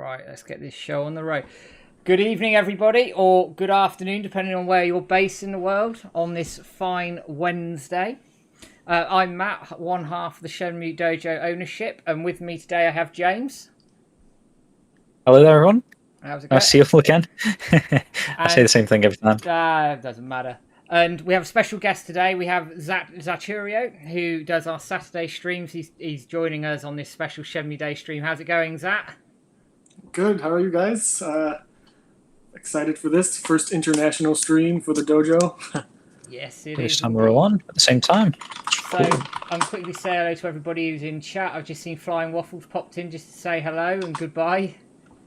Right, let's get this show on the road. Good evening, everybody, or good afternoon, depending on where you're based in the world on this fine Wednesday. I'm Matt, one half of the Shenmue Dojo ownership, and with me today I have James. Hello there, everyone. How's it going? Nice to see you all again. I say the same thing every time. It doesn't matter. And we have a special guest today. We have Zaturio, who does our Saturday streams. He's joining us on this special Shenmue Day stream. How's it going, Zat? Good. How are you guys? Excited for this first international stream for the dojo. Yes, it is. First time we're all on at the same time. So I'm quickly say hello to everybody who's in chat. I've just seen Flying Waffles popped in just to say hello and goodbye.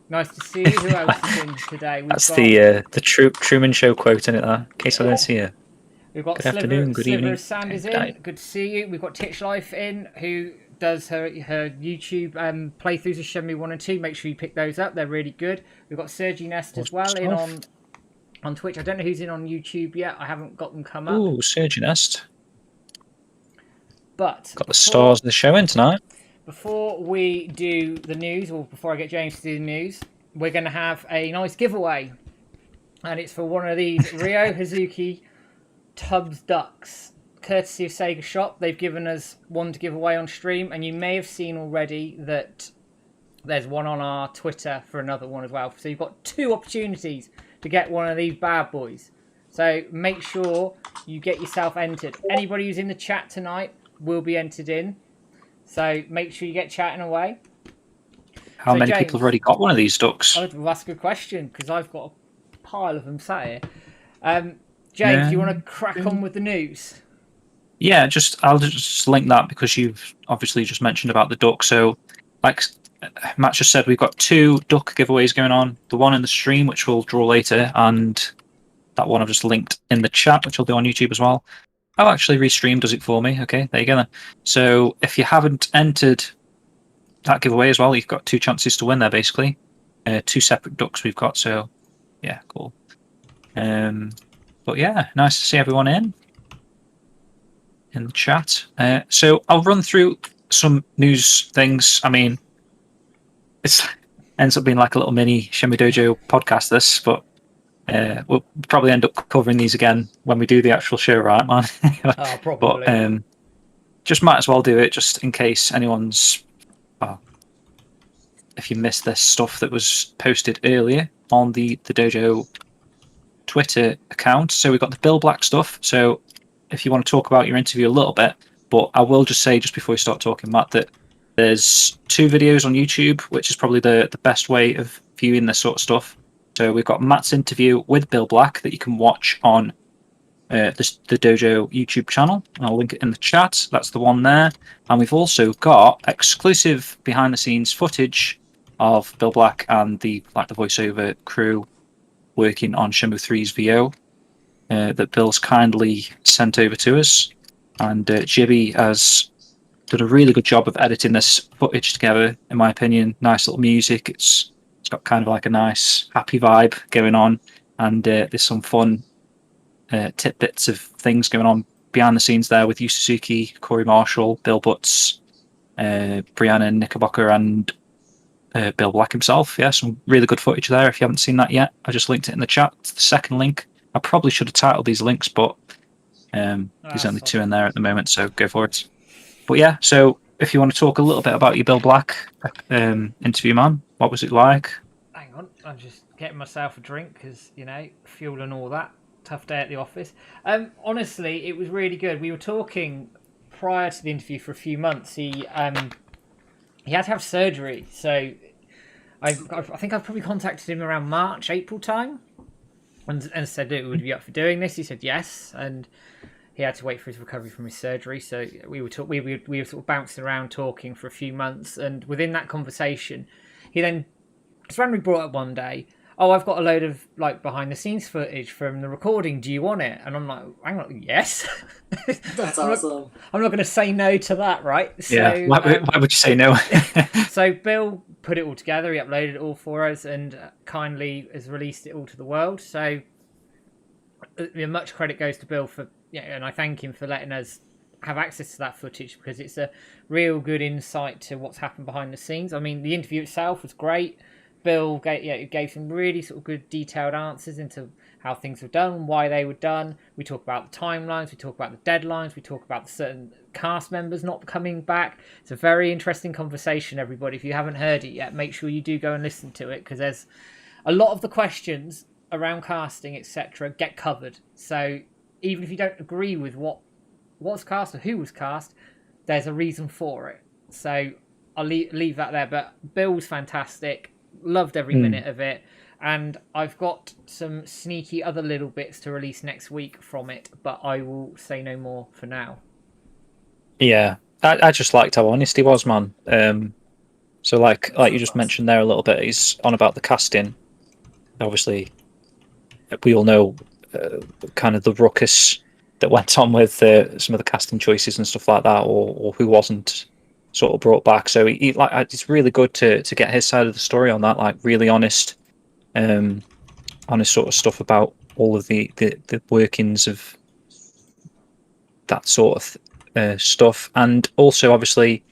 Nice to see you. Who else is in today? That's the Truman Show quote, isn't it? In case I don't see you. We've got Good afternoon, good evening. Sand is in. Good to see you. We've got Titch Life in, who does her YouTube playthroughs of Shenmue 1 and 2. Make sure you pick those up. They're really good. We've got Sergi Nest as well in on Twitch. I don't know who's in on YouTube yet. I haven't got them come up. Ooh, Sergi Nest. But got the stars of the show in tonight. Before we do the news, or before I get James to do the news, we're going to have a nice giveaway. And it's for one of these Ryo Hazuki Tubbz Ducks, courtesy of SEGA Shop. They've given us one to give away on stream, and you may have seen already that there's one on our Twitter for another one as well. So you've got two opportunities to get one of these bad boys. So make sure you get yourself entered. Anybody who's in the chat tonight will be entered in. So make sure you get chatting away. How many people have already got one of these ducks? Oh, well, that's a good question, because I've got a pile of them sat here. James, do you want to crack on with the news? Yeah, I'll just link that because you've obviously just mentioned about the duck. So, like Matt just said, we've got two duck giveaways going on. The one in the stream, which we'll draw later, and that one I've just linked in the chat, which will be on YouTube as well. Oh, actually, Restream does it for me. Okay, there you go then. So if you haven't entered that giveaway as well, you've got two chances to win there, basically. Two separate ducks we've got, so yeah, cool. But yeah, nice to see everyone in the chat. So I'll run through some news things. I mean, it ends up being like a little mini Shenmue Dojo podcast, this, but we'll probably end up covering these again when we do the actual show, right, man? Oh, probably. But just might as well do it just in case anyone's... if you missed this stuff that was posted earlier on the Dojo Twitter account. So we've got the Bill Black stuff. So if you want to talk about your interview a little bit, but I will just say just before we start talking, Matt, that there's two videos on YouTube, which is probably the best way of viewing this sort of stuff. So we've got Matt's interview with Bill Black that you can watch on the Dojo YouTube channel. I'll link it in the chat. That's the one there. And we've also got exclusive behind-the-scenes footage of Bill Black and the voiceover crew working on Shenmue 3's VO that Bill's kindly sent over to us. And Jibby has done a really good job of editing this footage together, in my opinion. Nice little music. It's got kind of like a nice happy vibe going on, and there's some fun tidbits of things going on behind the scenes there with Yu Suzuki, Corey Marshall, Bill Butts, Brianna Knickerbocker, and Bill Black himself. Yeah, some really good footage there. If you haven't seen that yet, I just linked it in the chat. It's the second link. I probably should have titled these links, but there's only two in there at the moment, so go for it. But yeah, so if you want to talk a little bit about your Bill Black interview, man, what was it like? Hang on, I'm just getting myself a drink because, fuel and all that. Tough day at the office. Honestly, it was really good. We were talking prior to the interview for a few months. He had to have surgery, so I think I probably contacted him around March, April time, and said it would be up for doing this. He said yes, and he had to wait for his recovery from his surgery. So we were sort of bouncing around talking for a few months, and within that conversation, he then just randomly brought up one day, "Oh, I've got a load of behind the scenes footage from the recording. Do you want it?" And I'm like, "Hang on, yes." That's awesome. I'm not going to say no to that, right? So, yeah. Why would you say no? So Bill put it all together. He uploaded it all for us and kindly has released it all to the world. So much credit goes to Bill for, and I thank him for letting us have access to that footage because it's a real good insight to what's happened behind the scenes. I mean, the interview itself was great. Bill gave some really sort of good detailed answers into how things were done, why they were done. We talk about the timelines, we talk about the deadlines, we talk about the certain cast members not coming back. It's a very interesting conversation, everybody. If you haven't heard it yet, make sure you do go and listen to it, because there's a lot of the questions around casting, etc., get covered. So even if you don't agree with what was cast or who was cast, there's a reason for it. So I'll leave that there. But Bill's fantastic. Loved every minute of it. And I've got some sneaky other little bits to release next week from it, but I will say no more for now. Yeah, I just liked how honest he was, man. So like you just mentioned there a little bit, he's on about the casting. Obviously, we all know kind of the ruckus that went on with some of the casting choices and stuff like that, or who wasn't sort of brought back. So he like it's really good to get his side of the story on that, like really honest sort of stuff about all of the workings of that sort of stuff. And also, obviously,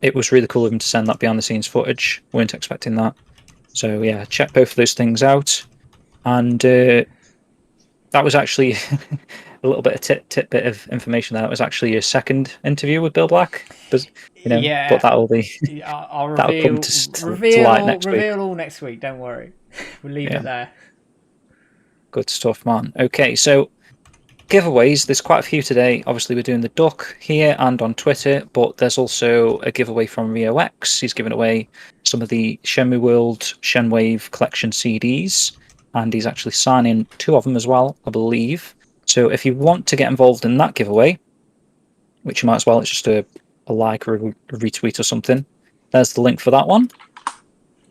it was really cool of him to send that behind the scenes footage. Weren't expecting that. So yeah, check both of those things out. And that was actually a little bit of tidbit of information there. That was actually a second interview with Bill Black. But, Yeah, but that'll be I'll that'll reveal, come to reveal, light next week. reveal all next week. Don't worry, we'll leave it there. Good stuff, man. Okay, so giveaways. There's quite a few today. Obviously, we're doing the duck here and on Twitter, but there's also a giveaway from Ryo X. He's giving away some of the Shenmue World Shenwave collection CDs, and he's actually signing 2 of them as well, I believe. So if you want to get involved in that giveaway, which you might as well, it's just a like or a retweet or something. There's the link for that one.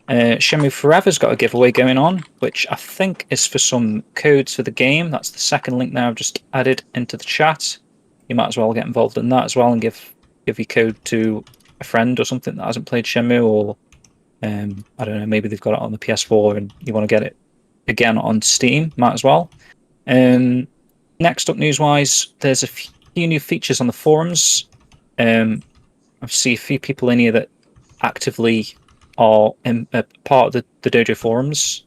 Shenmue Forever's got a giveaway going on, which I think is for some codes for the game. That's the second link now I've just added into the chat. You might as well get involved in that as well and give your code to a friend or something that hasn't played Shenmue, or I don't know, maybe they've got it on the PS4 and you want to get it again on Steam. Might as well. Next up, news-wise, there's a few new features on the forums. I see a few people in here that actively are part of the dojo forums,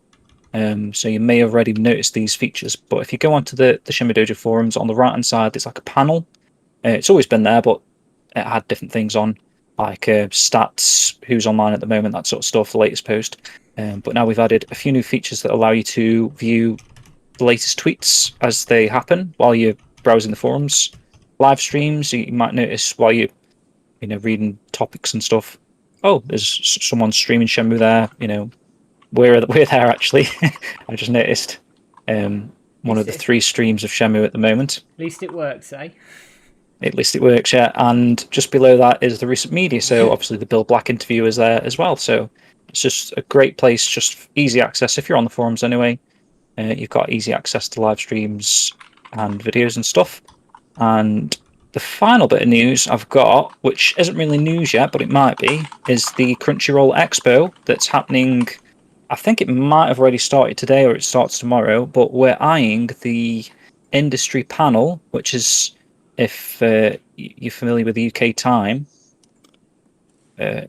so you may have already noticed these features. But if you go onto the Shenmue Dojo forums, on the right hand side there's like a panel. It's always been there, but it had different things on, like stats, who's online at the moment, that sort of stuff, the latest post. But now we've added a few new features that allow you to view the latest tweets as they happen while you're browsing the forums. Live streams, you might notice while you're reading topics and stuff. Oh, there's someone streaming Shenmue there. We're there actually. I just noticed one of the 3 streams of Shenmue at the moment. At least it works, eh? At least it works, yeah. And just below that is the recent media. So obviously the Bill Black interview is there as well. So it's just a great place, just easy access. If you're on the forums anyway, you've got easy access to live streams and videos and stuff. And the final bit of news I've got, which isn't really news yet, but it might be, is the Crunchyroll Expo that's happening. I think it might have already started today or it starts tomorrow, but we're eyeing the industry panel, which is, if you're familiar with the UK time,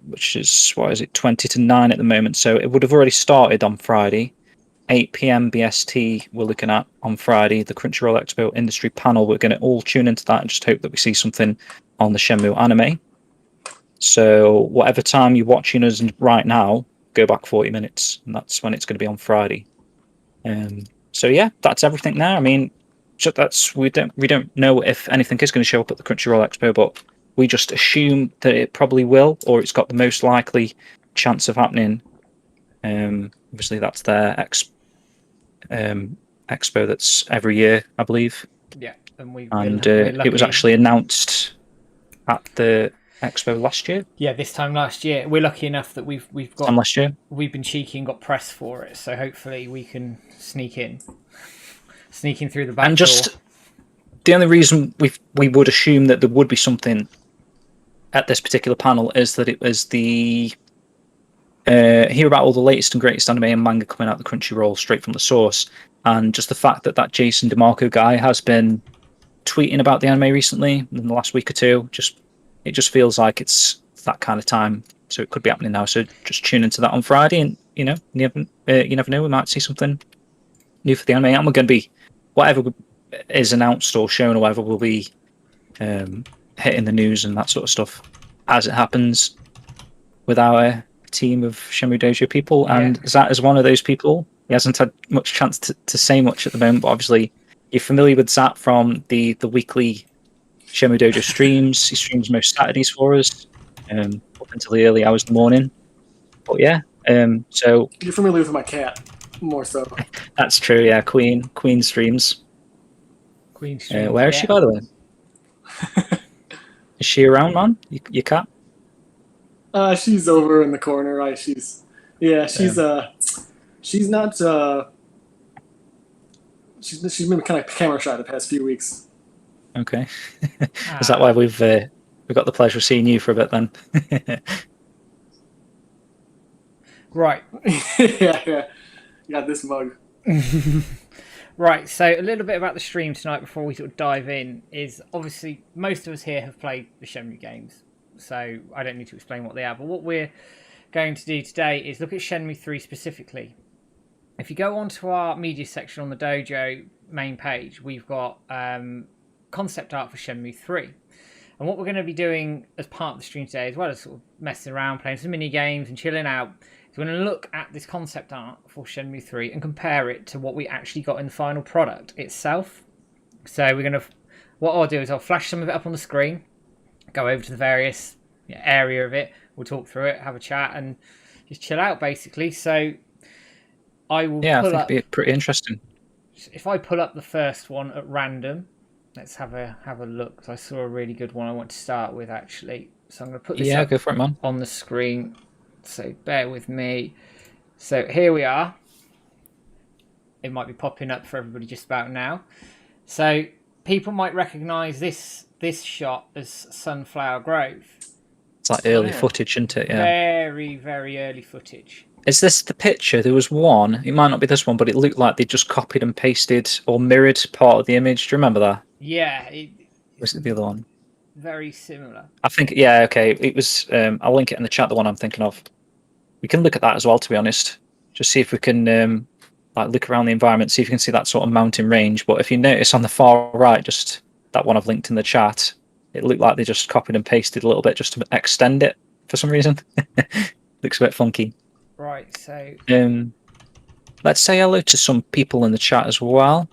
which is, 20 to 9 at the moment. So it would have already started on Friday. 8 p.m. BST we're looking at on Friday, the Crunchyroll Expo industry panel. We're going to all tune into that and just hope that we see something on the Shenmue anime. So whatever time you're watching us right now, go back 40 minutes, and that's when it's going to be on Friday. So yeah, that's everything there. I mean, we don't know if anything is going to show up at the Crunchyroll Expo, but we just assume that it probably will, or it's got the most likely chance of happening. Obviously, that's their expo that's every year, I believe. Yeah, and it was actually announced at the expo last year. Yeah, this time last year. We're lucky enough that we've got last year. We've been cheeky and got press for it, so hopefully we can sneak in through the back door. And just the only reason we would assume that there would be something at this particular panel is that it was the hear about all the latest and greatest anime and manga coming out the Crunchyroll straight from the source, and just the fact that Jason DeMarco guy has been tweeting about the anime recently in the last week or two. It just feels like it's that kind of time, so it could be happening now. So just tune into that on Friday, and you never know. We might see something new for the anime, and we're going to be whatever is announced or shown or whatever will be hitting the news and that sort of stuff as it happens with our team of Shenmue Dojo people. And Zat is one of those people. He hasn't had much chance to say much at the moment, but obviously you're familiar with Zat from the weekly Shenmue Dojo streams. He streams most Saturdays for us, up until the early hours of the morning. But yeah, so You're familiar with my cat, more so. that's true. Yeah, Queen streams. Queen streams. Where is she, by the way? Is she around, man? Your cat? She's over in the corner. She's not. She's been kind of camera shy the past few weeks. Okay. Is that why we've got the pleasure of seeing you for a bit then? Right. yeah. You got this mug. Right, so a little bit about the stream tonight before we sort of dive in is obviously most of us here have played the Shenmue games, so I don't need to explain what they are. But what we're going to do today is look at Shenmue 3 specifically. If you go onto our media section on the Dojo main page, we've got concept art for Shenmue 3. And what we're going to be doing as part of the stream today, as well as sort of messing around, playing some mini games and chilling out, is we're going to look at this concept art for Shenmue 3 and compare it to what we actually got in the final product itself. So what I'll do is I'll flash some of it up on the screen, go over to the various area of it, we'll talk through it, have a chat, and just chill out basically. So I will. Yeah, I think it'd be pretty interesting. If I pull up the first one at random. Let's have a look. I saw a really good one I want to start with, actually. So I'm going to put this up go for it, man. on the screen. So bear with me. So here we are. It might be popping up for everybody just about now. So people might recognise this shot as Sunflower Grove. It's like early footage, isn't it? Yeah. Very, very early footage. Is this the picture? There was one. It might not be this one, but it looked like they just copied and pasted or mirrored part of the image. Do you remember that? Yeah. Was it the other one? Very similar. I think, yeah, okay. It was. I'll link it in the chat, the one I'm thinking of. We can look at that as well, to be honest. Just see if we can look around the environment, see if you can see that sort of mountain range. But if you notice on the far right, just that one I've linked in the chat, it looked like they just copied and pasted a little bit just to extend it for some reason. Looks a bit funky. Right, so let's say hello to some people in the chat as well.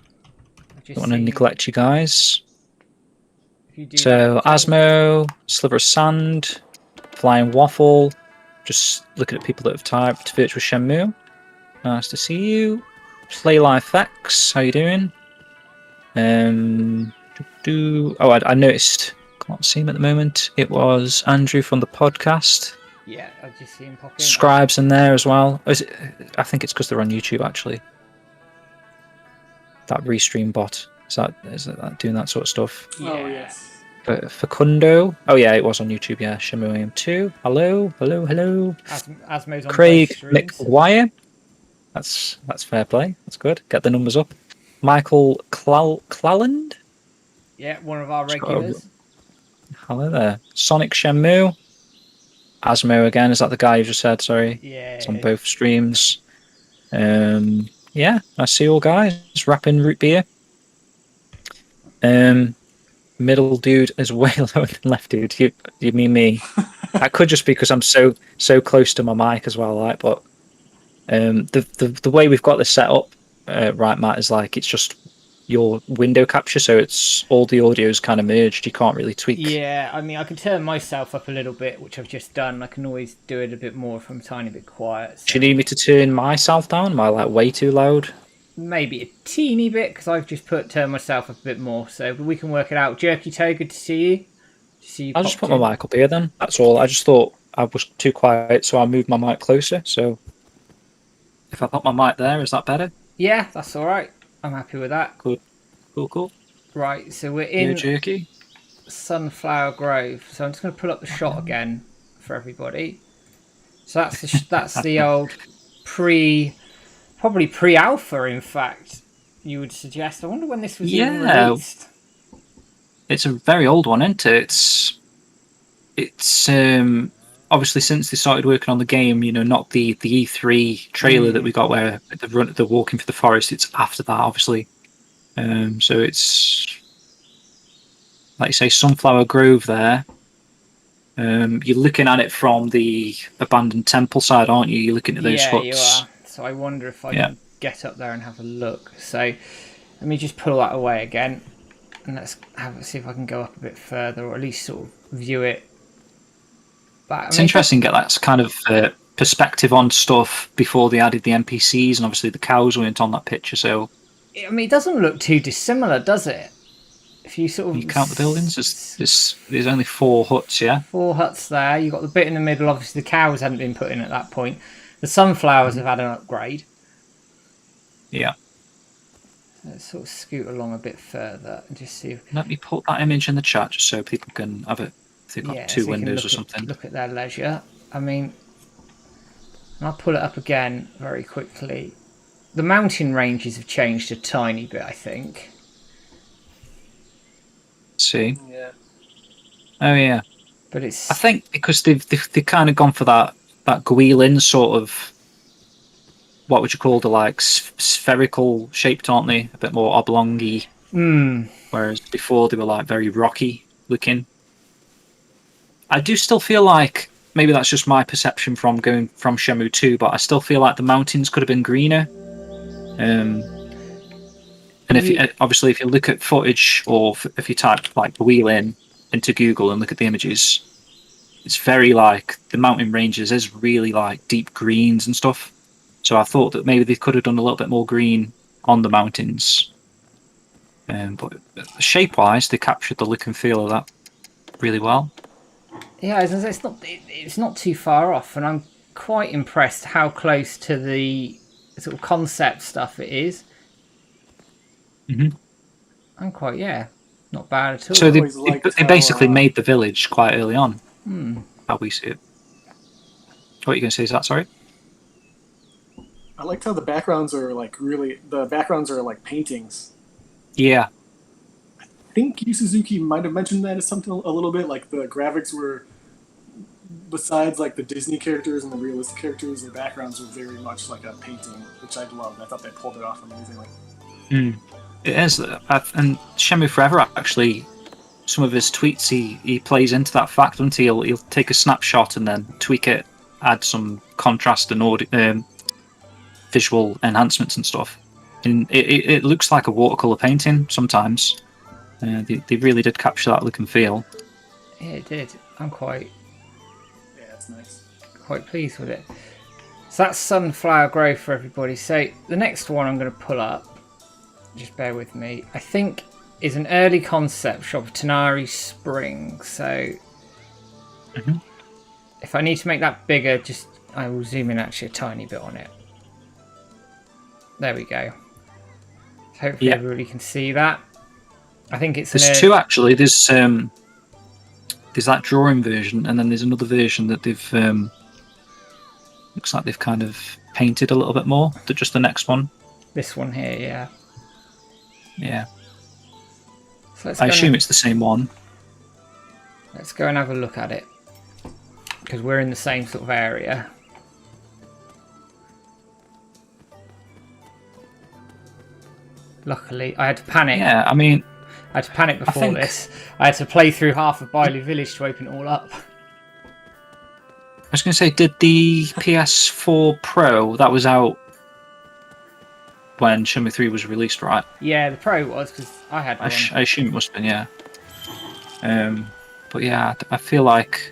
Don't want to neglect you guys. So Asmo, Sliver of Sand, Flying Waffle, just looking at people that have typed Virtual Shenmue. Nice to see you. Play Life X, how you doing? I noticed. Can't see him at the moment. It was Andrew from the podcast. Yeah, I just see him pop in. Scribes in there as well. I think it's because they're on YouTube, actually. That restream bot. Is that doing that sort of stuff? Yeah. Oh, yes. Facundo. Oh, yeah, it was on YouTube, yeah. Shenmue AM2. Hello. Asmo's on Craig both streams. McGuire. That's fair play. That's good. Get the numbers up. Michael Clalland. Yeah, one of our regulars. Hello there. Sonic Shenmue. Asmo again, is that the guy you just said? Sorry. Yeah. It's on both streams. Yeah, I see you all guys. Rapping root beer. Middle dude is way lower than left dude. You mean me? That could just be because I'm so close to my mic as well, right? But the way we've got this set up, right, Matt, is like it's just your window capture, so it's all the audio is kind of merged. You can't really tweak. Yeah, I mean, I can turn myself up a little bit, which I've just done. I can always do it a bit more if I'm a tiny bit quiet. So. Do you need me to turn myself down? Am I like way too loud? Maybe a teeny bit, because I've just turned myself up a bit more. So, but we can work it out. Jerky Toe, good to see you. I'll just put my mic up here then. That's all. I just thought I was too quiet, so I moved my mic closer. So if I put my mic there, is that better? Yeah, that's all right. I'm happy with that. Cool. Right, so we're in Jerky. Sunflower Grove. So I'm just going to pull up the shot again for everybody. So that's the old probably pre-alpha, in fact, you would suggest. I wonder when this was even released. It's a very old one, isn't it? It's obviously since they started working on the game, not the E3 trailer that we got where they're walking through the forest. It's after that, obviously. So it's like you say, Sunflower Grove there. You're looking at it from the abandoned temple side, aren't you? You're looking at those huts. You are. So I wonder if I can get up there and have a look. So let me just pull that away again, and let's see if I can go up a bit further, or at least sort of view it. It's interesting to get that kind of perspective on stuff before they added the NPCs, and obviously the cows weren't on that picture. So I mean, it doesn't look too dissimilar, does it? If you sort of count the buildings, there's only 4 huts, yeah. 4 huts there. You've got the bit in the middle. Obviously, the cows hadn't been put in at that point. The sunflowers have had an upgrade. Yeah. Let's sort of scoot along a bit further and just see. Let me put that image in the chat just so people can have it. They've got 2 windows or something. Look at their leisure. I mean, and I'll pull it up again very quickly. The mountain ranges have changed a tiny bit, I think. See? Yeah. Oh yeah. But it's. I think because they've kind of gone for that Guilin sort of. What would you call the spherical shaped, aren't they? A bit more oblongy. Whereas before they were like very rocky looking. I do still feel like maybe that's just my perception from going from Shenmue 2, but I still feel like the mountains could have been greener. And if you look at footage, or if you type Guilin into Google and look at the images, it's very the mountain ranges is really deep greens and stuff. So I thought that maybe they could have done a little bit more green on the mountains. But shape-wise, they captured the look and feel of that really well. Yeah, it's not too far off, and I'm quite impressed how close to the sort of concept stuff it is. I'm quite, not bad at all. So they basically made the village quite early on. How we see it. What are you going to say? Is that sorry? I liked how the backgrounds are like paintings. Yeah. I think Yu Suzuki might have mentioned that as something a little bit, like the graphics were, besides the Disney characters and the realistic characters, the backgrounds were very much like a painting, which I loved. I thought they pulled it off amazingly. It is, and Shenmue Forever actually, some of his tweets he plays into that fact, doesn't he? He'll take a snapshot and then tweak it, add some contrast and visual enhancements and stuff, and it looks like a watercolor painting sometimes. They really did capture that look and feel. Yeah, it did. I'm quite. Yeah, it's nice. Quite pleased with it. So that's Sunflower Grove for everybody. So the next one I'm going to pull up. Just bear with me. I think is an early concept shot of Tanari Spring. So if I need to make that bigger, I will zoom in actually a tiny bit on it. There we go. Hopefully everybody can see that. I think it's there's 2 actually. There's that drawing version, and then there's another version that they've looks like they've kind of painted a little bit more. Just the next one. This one here, yeah. Yeah. So I assume it's the same one. Let's go and have a look at it, because we're in the same sort of area. Luckily, I had to panic. Yeah, I mean, I had to panic before this. I had to play through half of Bailu Village to open it all up. I was going to say, did the PS4 Pro, that was out when Shenmue 3 was released, right? Yeah, the Pro was, because I had one. I assume it must have been, yeah. But yeah, I feel like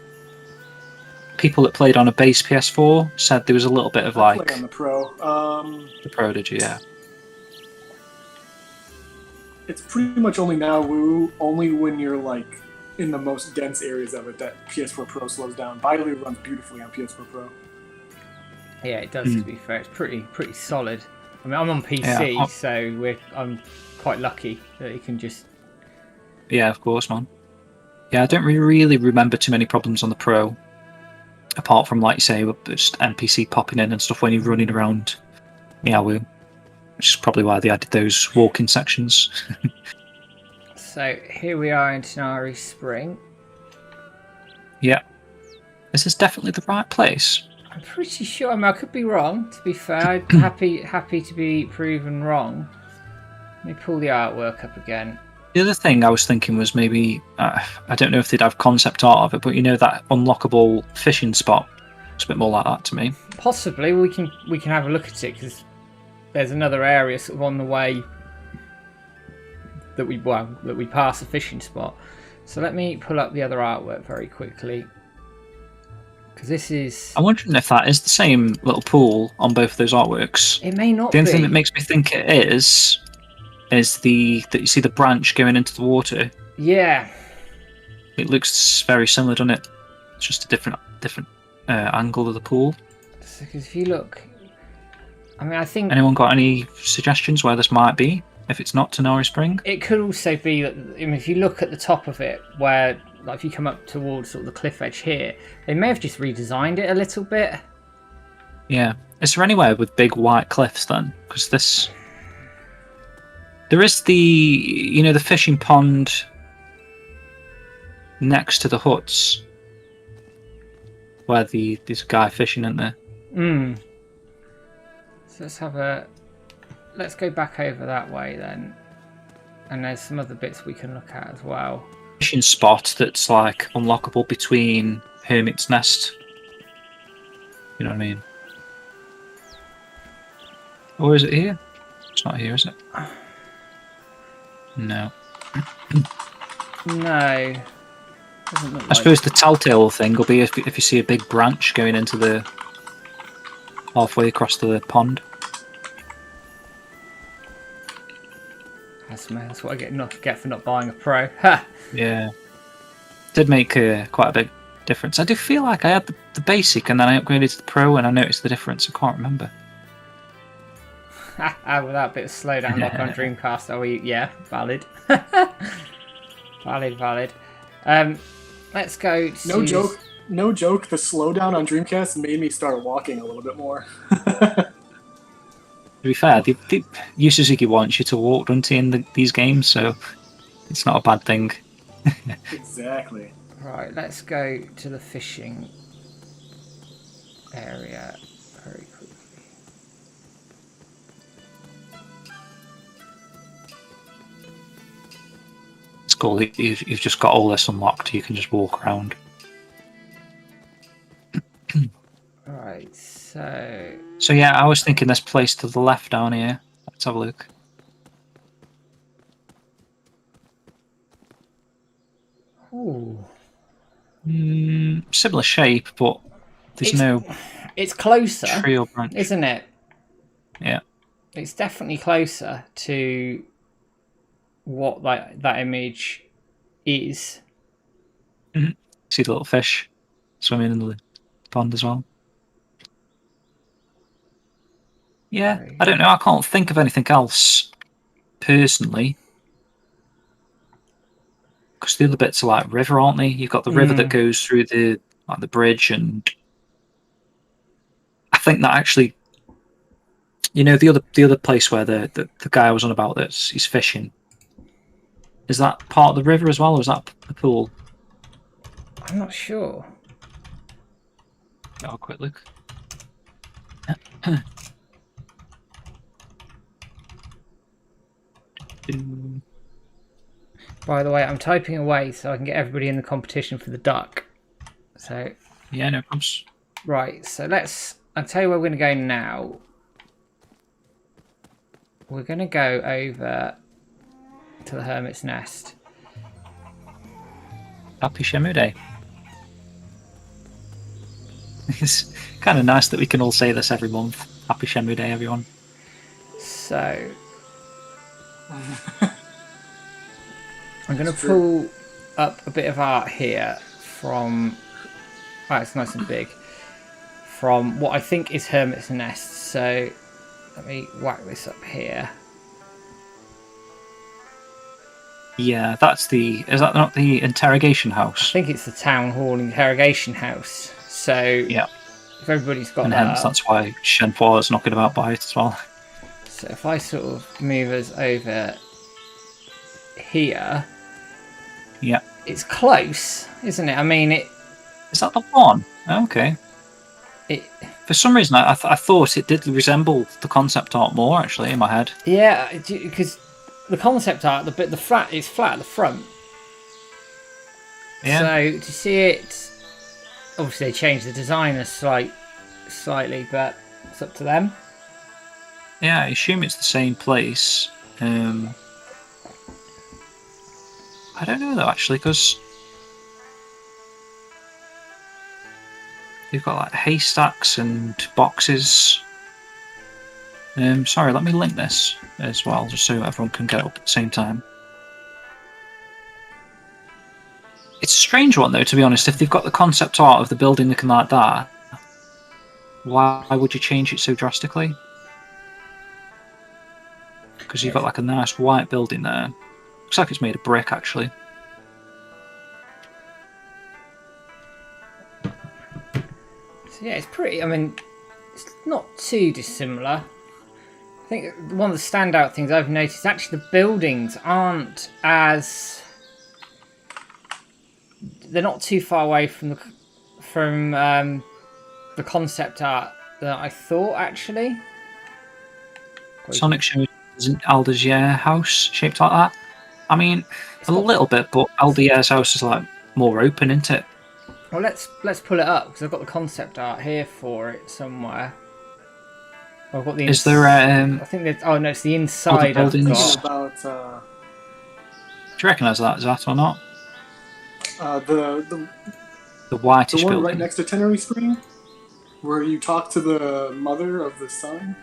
people that played on a base PS4 said there was a little bit of I played on the Pro. The Pro, did you? Yeah. It's pretty much only only when you're in the most dense areas of it that PS4 Pro slows down. Bailu runs beautifully on PS4 Pro. Yeah, it does. To be fair, it's pretty solid. I mean, I'm on PC, so I'm quite lucky that it can just. Yeah, of course, man. Yeah, I don't really remember too many problems on the Pro, apart from, like you say, just NPC popping in and stuff when you're running around Miawu, which is probably why they added those walking sections. So here we are in Tanari Spring. Yeah. Is this definitely the right place? I'm pretty sure. I mean, I could be wrong. To be fair, I'm happy to be proven wrong. Let me pull the artwork up again. The other thing I was thinking was maybe, I don't know if they'd have concept art of it, but you know that unlockable fishing spot? It's a bit more like that to me. Possibly we can have a look at it, because there's another area sort of on the way that we pass a fishing spot. So let me pull up the other artwork very quickly, because this is. I'm wondering if that is the same little pool on both of those artworks. It may not be. The only thing that makes me think it is that you see the branch going into the water. Yeah. It looks very similar, doesn't it? It's just a different angle of the pool. Because if you look, I mean, I think. Anyone got any suggestions where this might be? If it's not Tonari Spring, it could also be that. I mean, if you look at the top of it, where like if you come up towards sort of the cliff edge here, they may have just redesigned it a little bit. Yeah. Is there anywhere with big white cliffs then? Because this. There is the fishing pond next to the huts where there's a guy fishing in there. So let's go back over that way then, and there's some other bits we can look at as well. Fishing spot that's like unlockable between Hermit's Nest. You know what I mean? Or is it here? It's not here, is it? No. No. Doesn't look I suppose the telltale thing will be if you see a big branch going into the halfway across the pond. That's what I get for not buying a Pro. Ha! Yeah. Did make quite a big difference. I do feel like I had the basic and then I upgraded to the Pro and I noticed the difference. I can't remember. With that bit of slowdown lock on Dreamcast. Oh, yeah, valid. valid. Let's go to... No joke, the slowdown on Dreamcast made me start walking a little bit more. To be fair, Yu Suzuki wants you to walk, doesn't he, in these games, so it's not a bad thing. Exactly. Right, let's go to the fishing area very quickly. It's cool. You've just got all this unlocked. You can just walk around. Right, so... So yeah, I was thinking this place to the left down here. Let's have a look. Ooh. Similar shape, but there's no... It's closer, tree or branch. Isn't it? Yeah. It's definitely closer to what that image is. Mm-hmm. See the little fish swimming in the pond as well. Yeah, I don't know. I can't think of anything else personally. Because the other bits are like river, aren't they? You've got the river that goes through the bridge, and I think that actually, the other place where the guy was on about this, he's fishing. Is that part of the river as well, or is that the pool? I'm not sure. Have a quick look. By the way, I'm typing away so I can get everybody in the competition for the duck. So yeah, no problems. Right, so I'll tell you where we're going to go now. We're going to go over to the Hermit's Nest. Happy Shenmue Day. It's kind of nice that we can all say this every month. Happy Shenmue Day, everyone. So I'm going to pull up a bit of art here from... Oh, it's nice and big. From what I think is Hermit's Nest. So let me whack this up here. Yeah, is that not the interrogation house? I think it's the town hall interrogation house. So yeah, if everybody's got and that, hence that's why Shenmue is knocking about by it as well. So if I sort of move us over here, yeah, it's close, isn't it? I mean, is that the one? Okay. It, For some reason, I thought it did resemble the concept art more, actually, in my head. yeah, because the concept art, the flat is flat at the front. Yeah. So to see it, obviously they changed the design slightly, but it's up to them. Yeah, I assume it's the same place. I don't know though, actually, because they've got like haystacks and boxes. Sorry, let me link this as well, just so everyone can get up at the same time. It's a strange one though, to be honest. If they've got the concept art of the building looking like that, why would you change it so drastically? Because you've got like a nice white building there. Looks like it's made of brick, actually. So yeah, it's pretty. I mean, it's not too dissimilar. I think one of the standout things I've noticed is actually the buildings aren't as. They're not too far away from the concept art that I thought, actually. Sonic showed Aldazier's house shaped like that. I mean, a little bit, but Aldazier's house is like more open, isn't it? Well, let's pull it up because I've got the concept art here for it somewhere. Well, I've got the. Is there? I think there's. Oh no, it's the inside. I've got. About Do you recognise that? Is that or not? The whitish the one building. right next to Tenerife Spring, where you talk to the mother of the son.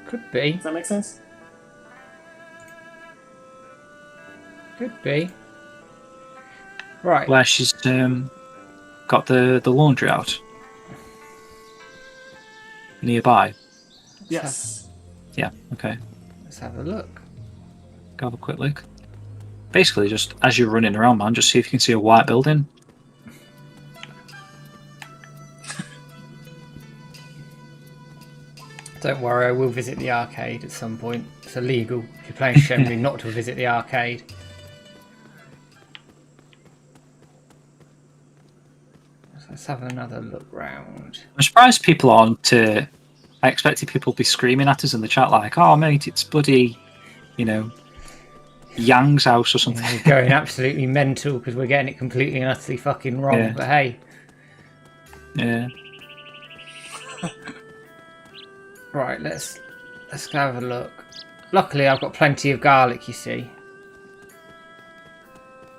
Could be. Does that make sense? Could be. Right. Where she's got the laundry out nearby. Yes. Yeah. Okay. Let's have a look. Go have a quick look. Basically, just as you're running around, man, just see if you can see a white building. Don't worry, I will visit the arcade at some point. It's illegal if you're playing Shenmue not to visit the arcade. So let's have another look round. I'm surprised people aren't. I expected people to be screaming at us in the chat like, "Oh mate, it's bloody, Yang's house or something." We're going absolutely mental because we're getting it completely and utterly fucking wrong. Yeah. But hey. Yeah. Right, let's have a look. Luckily, I've got plenty of garlic, you see.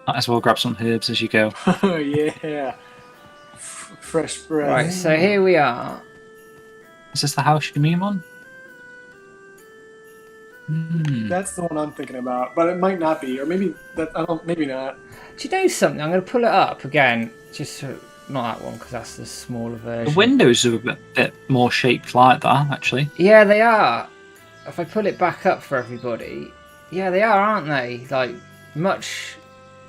Might as well grab some herbs as you go. Oh yeah. Fresh bread. Right, so here we are. Is this the house you mean one? That's the one I'm thinking about, but it might not be, or maybe that I don't. Maybe not. Do you know something? I'm going to pull it up again. Just so, not that one because that's the smaller version. The windows are a bit more shaped like that, actually. Yeah, they are. If I pull it back up for everybody, yeah, they are, aren't they? Like much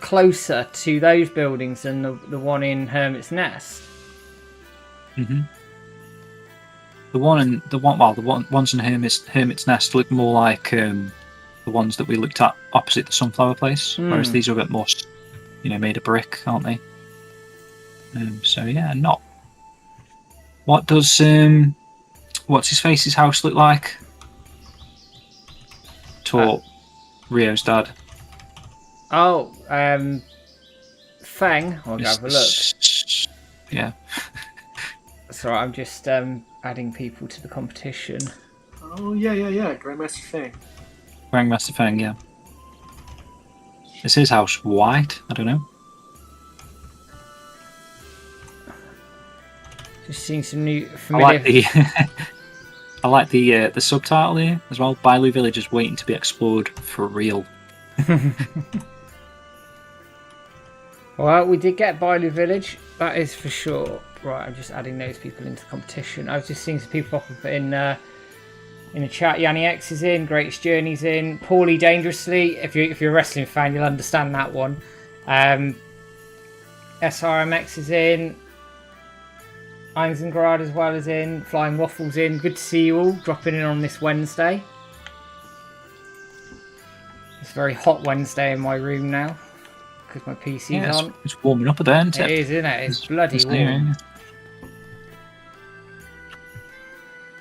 closer to those buildings than the one in Hermit's Nest. The ones in Hermit's Nest look more like the ones that we looked at opposite the Sunflower Place, whereas these are a bit more, made of brick, aren't they? So yeah, not. What does what's his face's house look like? Ryo's dad. Oh, Feng. I'll go have a look. Yeah. That's alright. I'm just adding people to the competition. Oh yeah, Grandmaster Fang. Grandmaster Fang, yeah. Is his house white? I don't know. Just seeing some new familiar. I like the subtitle here as well. Bailu Village is waiting to be explored for real. Well, we did get Bailu Village, that is for sure. Right, I'm just adding those people into the competition. I was just seeing some people pop up in the chat. Yanni X is in, Greatest Journey's in, Paulie Dangerously. If you're a wrestling fan, you'll understand that one. SRMX is in. Einsengrad as well is in. Flying Waffles in. Good to see you all dropping in on this Wednesday. It's a very hot Wednesday in my room now. because my PC's Yeah, on. it's warming up a bit, isn't It it? is, isn't it? It's bloody It's warm. new.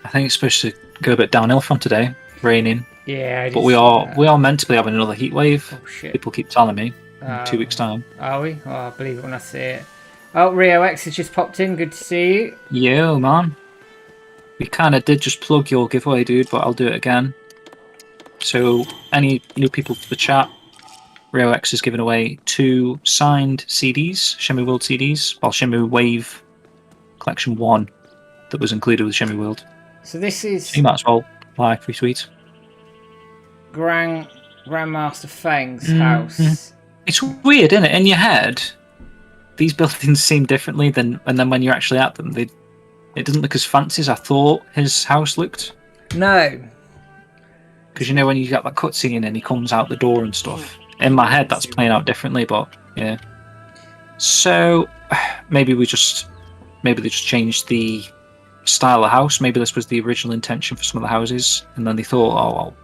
I think it's supposed to go a bit downhill from today, raining. Yeah, But we are meant to be having another heat wave. Oh shit. People keep telling me in 2 weeks' time. Are we? Oh, I'll believe it when I see it. Oh, Ryo X has just popped in. Good to see you. Yo, man. We kind of did just plug your giveaway, dude, but I'll do it again. So, any new people to the chat, Ryo X is giving away 2 signed CDs, Shenmue World CDs, while Shenmue Wave Collection 1 that was included with Shenmue World. So this is You might as well buy 3 sweets. Grandmaster Fang's house. It's weird, isn't it? In your head, these buildings seem differently and then when you're actually at them, it doesn't look as fancy as I thought his house looked. No. Because you know when you get that cutscene and he comes out the door and stuff. In my head, that's playing out differently, but yeah. So maybe they just changed the style of house. Maybe this was the original intention for some of the houses, and then they thought, oh, I'll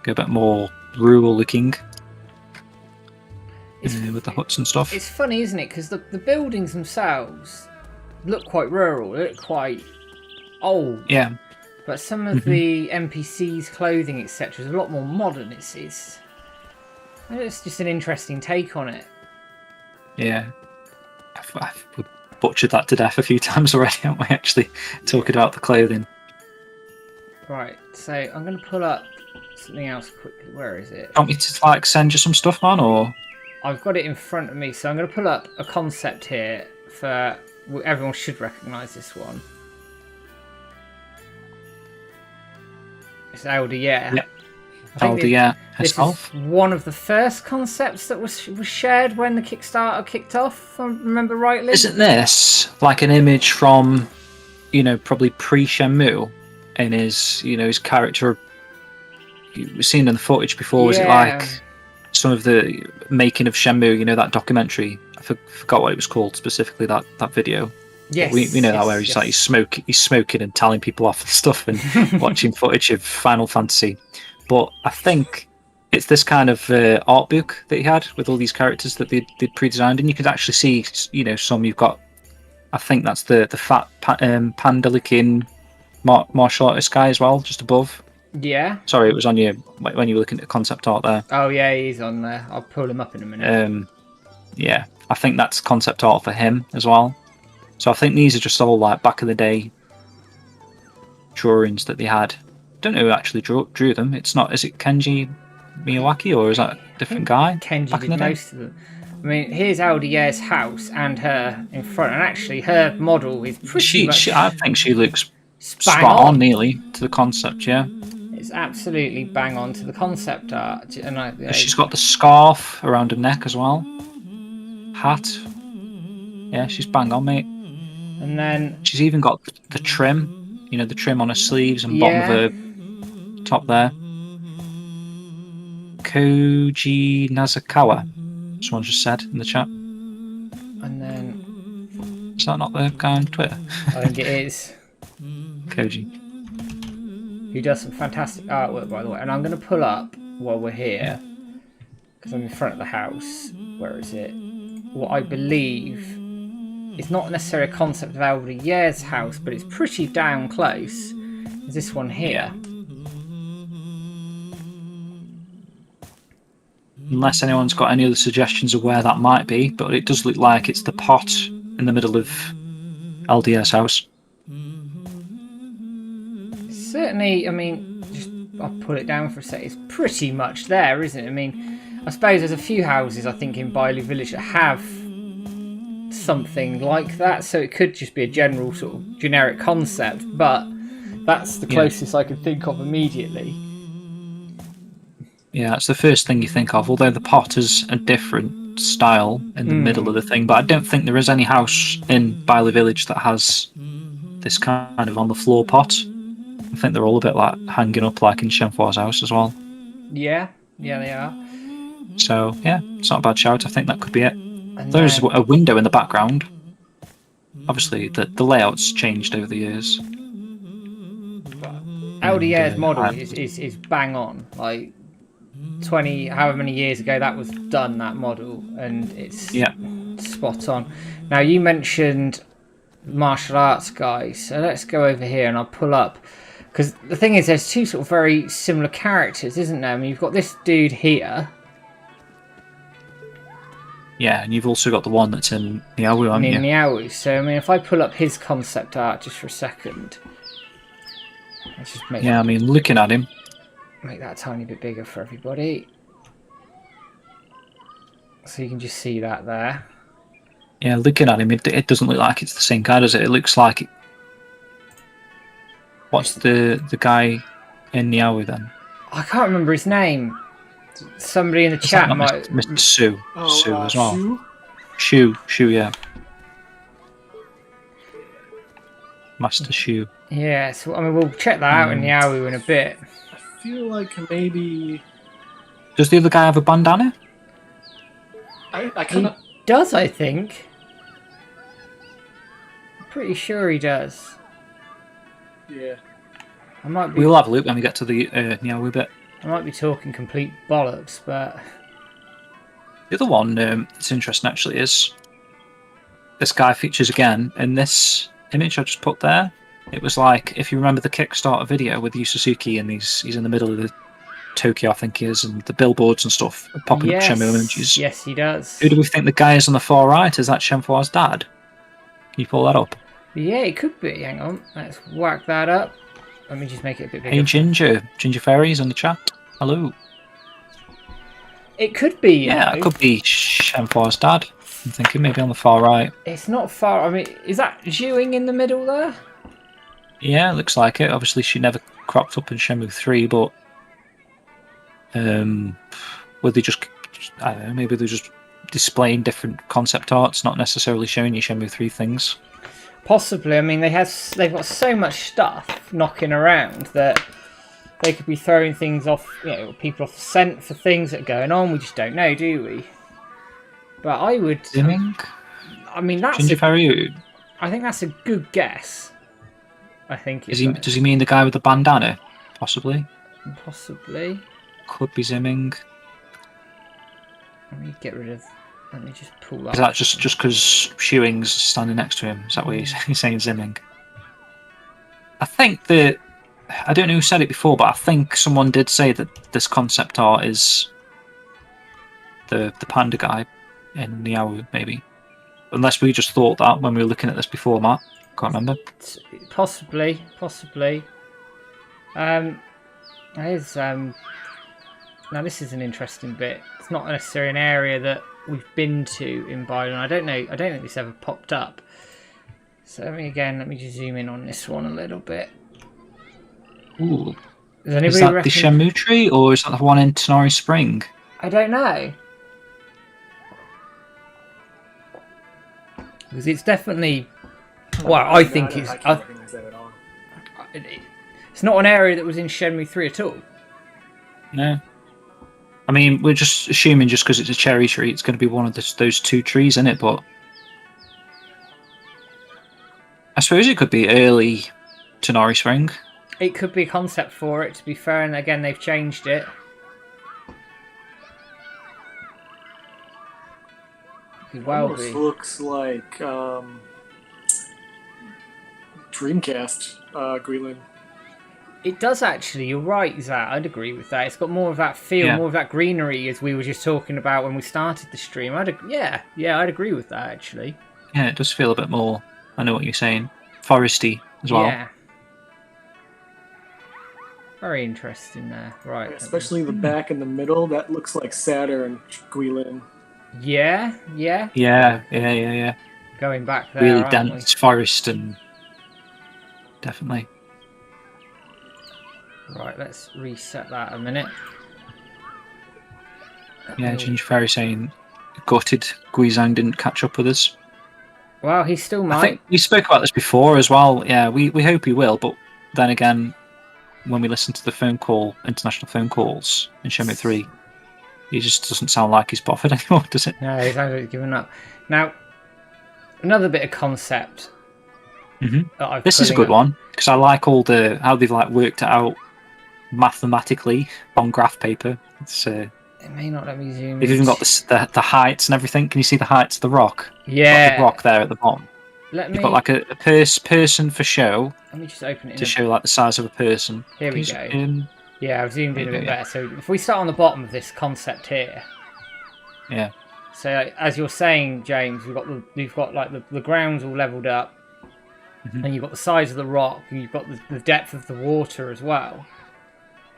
go a bit more rural looking with the huts and stuff. It's funny, isn't it? Because the buildings themselves look quite rural, they look quite old. Yeah. But some of the NPCs' clothing, etc., is a lot more modern. It's just an interesting take on it. Yeah. I've butchered that to death a few times already, haven't we, actually, talking about the clothing. Right, so I'm going to pull up something else quickly. Where is it? Want me to send you some stuff, man, or? I've got it in front of me, so I'm going to pull up a concept here for... Everyone should recognise this one. It's Aldier. Yeah. Aldier herself. This is one of the first concepts that was shared when the Kickstarter kicked off, if I remember rightly. Isn't this like an image from, probably pre-Shenmue, and his character? We've seen in the footage before. Was it like some of the making of Shenmue? That documentary. I forgot what it was called specifically. That video. Yes, we know that where he's like he's smoking and telling people off and stuff, and watching footage of Final Fantasy. But I think it's this kind of art book that he had with all these characters that they'd pre-designed, and you could actually see, some you've got. I think that's the fat panda-looking martial artist guy as well, just above. Yeah. Sorry, it was on you when you were looking at the concept art there. Oh yeah, he's on there. I'll pull him up in a minute. Yeah, I think that's concept art for him as well. So I think these are just all like back in the day drawings that they had. Don't know who actually drew them. It's not. Is it Kenji Miyawaki or is that a different guy? Kenji did most of them. I mean, here's Aldier's house and her in front, and actually her model is pretty much. I think she looks spot on nearly to the concept. Yeah. It's absolutely bang on to the concept art, and she's got the scarf around her neck as well. Hat. Yeah, she's bang on, mate. And then she's even got the trim, the trim on her sleeves and bottom of her top there. Koji Nazakawa, someone just said in the chat. And then is that not the guy on Twitter? I think it is. Koji. Who does some fantastic artwork, by the way. And I'm going to pull up while we're here, because I'm in front of the house. Where is it? What I believe. It's not necessarily a concept of Aldier's house, but it's pretty damn close. Is this one here? Unless anyone's got any other suggestions of where that might be, but it does look like it's the pot in the middle of Aldier's house. Certainly, I mean, I'll put it down for a sec. It's pretty much there, isn't it? I mean, I suppose there's a few houses, I think, in Bailu Village that have something like that, so it could just be a general sort of generic concept, but that's the closest I can think of immediately. Yeah, it's the first thing you think of, although the pot is a different style in the middle of the thing, but I don't think there is any house in Bailu Village that has this kind of on the floor pot. I think they're all a bit like hanging up like in Shenfua's house as well. Yeah, they are. So yeah, it's not a bad shout. I think that could be it. And there's a window in the background. Obviously, the layout's changed over the years. Aldier's model is bang on. Like, 20, however many years ago that was done, that model, and it's spot on. Now, you mentioned martial arts guys, so let's go over here and I'll pull up, because the thing is, there's two sort of very similar characters, isn't there? I mean, you've got this dude here. Yeah, and you've also got the one that's in Niawu, haven't you? Niawu. So, I mean, if I pull up his concept art just for a second. Let's just make I mean, looking at him. Make that a tiny bit bigger for everybody. So you can just see that there. Yeah, looking at him, it doesn't look like it's the same guy, does it? It looks like... What's the guy in Niawu then? I can't remember his name. Somebody in the chat might... Mr. Sue. Sue as well. Shu? Shu, yeah. Master Shu. Yeah, so I mean, we'll check that out in Niawu in a bit. I feel like maybe... Does the other guy have a bandana? I kind of... Does, I think. I'm pretty sure he does. Yeah. I might be... We'll have a look when we get to the Niawu bit. I might be talking complete bollocks, but... The other one that's interesting, actually, is... This guy features again in this image I just put there. It was like, if you remember the Kickstarter video with Yu Suzuki, and he's in the middle of the Tokyo, I think he is, and the billboards and stuff are popping up Shenmue images. Yes, he does. Who do we think the guy is on the far right? Is that Shenfua's dad? Can you pull that up? Yeah, it could be. Hang on. Let's whack that up. Let me just make it a bit bigger. Hey, Ginger Fairies in the chat. Hello. It could be. Yeah, it could be Shenfua's dad. I'm thinking maybe on the far right. It's not far. I mean, is that Zhuing in the middle there? Yeah, it looks like it. Obviously, she never cropped up in Shenmue 3, but were they just, I don't know, maybe they're just displaying different concept arts, not necessarily showing you Shenmue 3 things. Possibly. I mean, they've got so much stuff knocking around that they could be throwing things off, people off the scent for things that are going on. We just don't know, do we? But I would... Zimming? I mean, that's... Ginger Fairy? I think that's a good guess. I think it's... Does he mean the guy with the bandana? Possibly. Possibly. Could be Zimming. Let me get rid of... Let me just pull that. Is that just because Shuing's standing next to him? Is that what he's saying, Zimming? I think that... I don't know who said it before, but I think someone did say that this concept art is the panda guy in Niawu, maybe. Unless we just thought that when we were looking at this before, Matt. Can't remember. Possibly. Here's now this is an interesting bit. It's not necessarily an area that we've been to in Byron. I don't think this ever popped up. So let me just zoom in on this one a little bit. Ooh. Is that the Shenmue tree, or is that the one in Tonari Spring? I don't know. Because it's definitely... Well, I think it's... I can't recognize that at all. It's not an area that was in Shenmue 3 at all. No. I mean, we're just assuming just because it's a cherry tree, it's going to be one of those two trees, isn't it? But I suppose it could be early Tonari Spring. It could be a concept for it, to be fair, and again, they've changed it. Could well almost be. Looks like Dreamcast Guilin. It does actually. You're right, Zat. I'd agree with that. It's got more of that feel, more of that greenery, as we were just talking about when we started the stream. I'd agree with that actually. Yeah, it does feel a bit more. I know what you're saying. Foresty as well. Yeah. Very interesting there. Right. Especially the back and the middle. That looks like Saturn Guilin. Yeah. Going back there, really dense forest and definitely. Right, let's reset that a minute. Yeah, Ginger Fairy saying gutted Guizhang didn't catch up with us. Well, he still might. I think we spoke about this before as well. Yeah, we hope he will, but then again, when we listen to the international phone calls in Shenmue 3, he just doesn't sound like he's bothered anymore, does it? No, he's actually given up. Now, another bit of concept. This is a good one because I like all how they've worked it out mathematically on graph paper. It's It may not let me zoom they've in. even got the heights and everything. Can you see the heights of the rock? Yeah. Got the rock there at the bottom. Let You've got like a person for show Let me just open it to show like the size of a person. Here we go. Yeah, I've zoomed in a bit better. So if we start on the bottom of this concept here. Yeah. So as you're saying, James, we've got like the ground's all leveled up, and you've got the size of the rock, and you've got the depth of the water as well.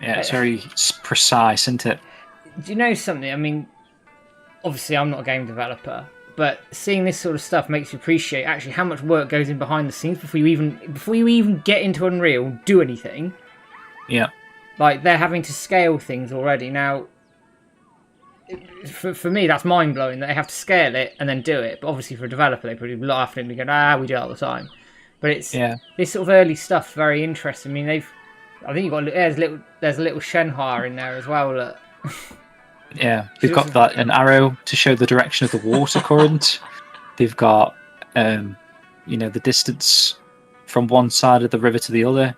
Yeah, it's very precise, isn't it? Do you know something? I mean, obviously I'm not a game developer, but seeing this sort of stuff makes you appreciate actually how much work goes in behind the scenes before you even get into Unreal and do anything. Yeah. Like they're having to scale things already now. For me, that's mind blowing that they have to scale it and then do it. But obviously, for a developer, they probably laugh at it and go, we do it all the time. But it's this sort of early stuff very interesting. I mean, I think there's a little Shenhua in there as well. Look. Yeah, they've got an arrow to show the direction of the water current. They've got, the distance from one side of the river to the other.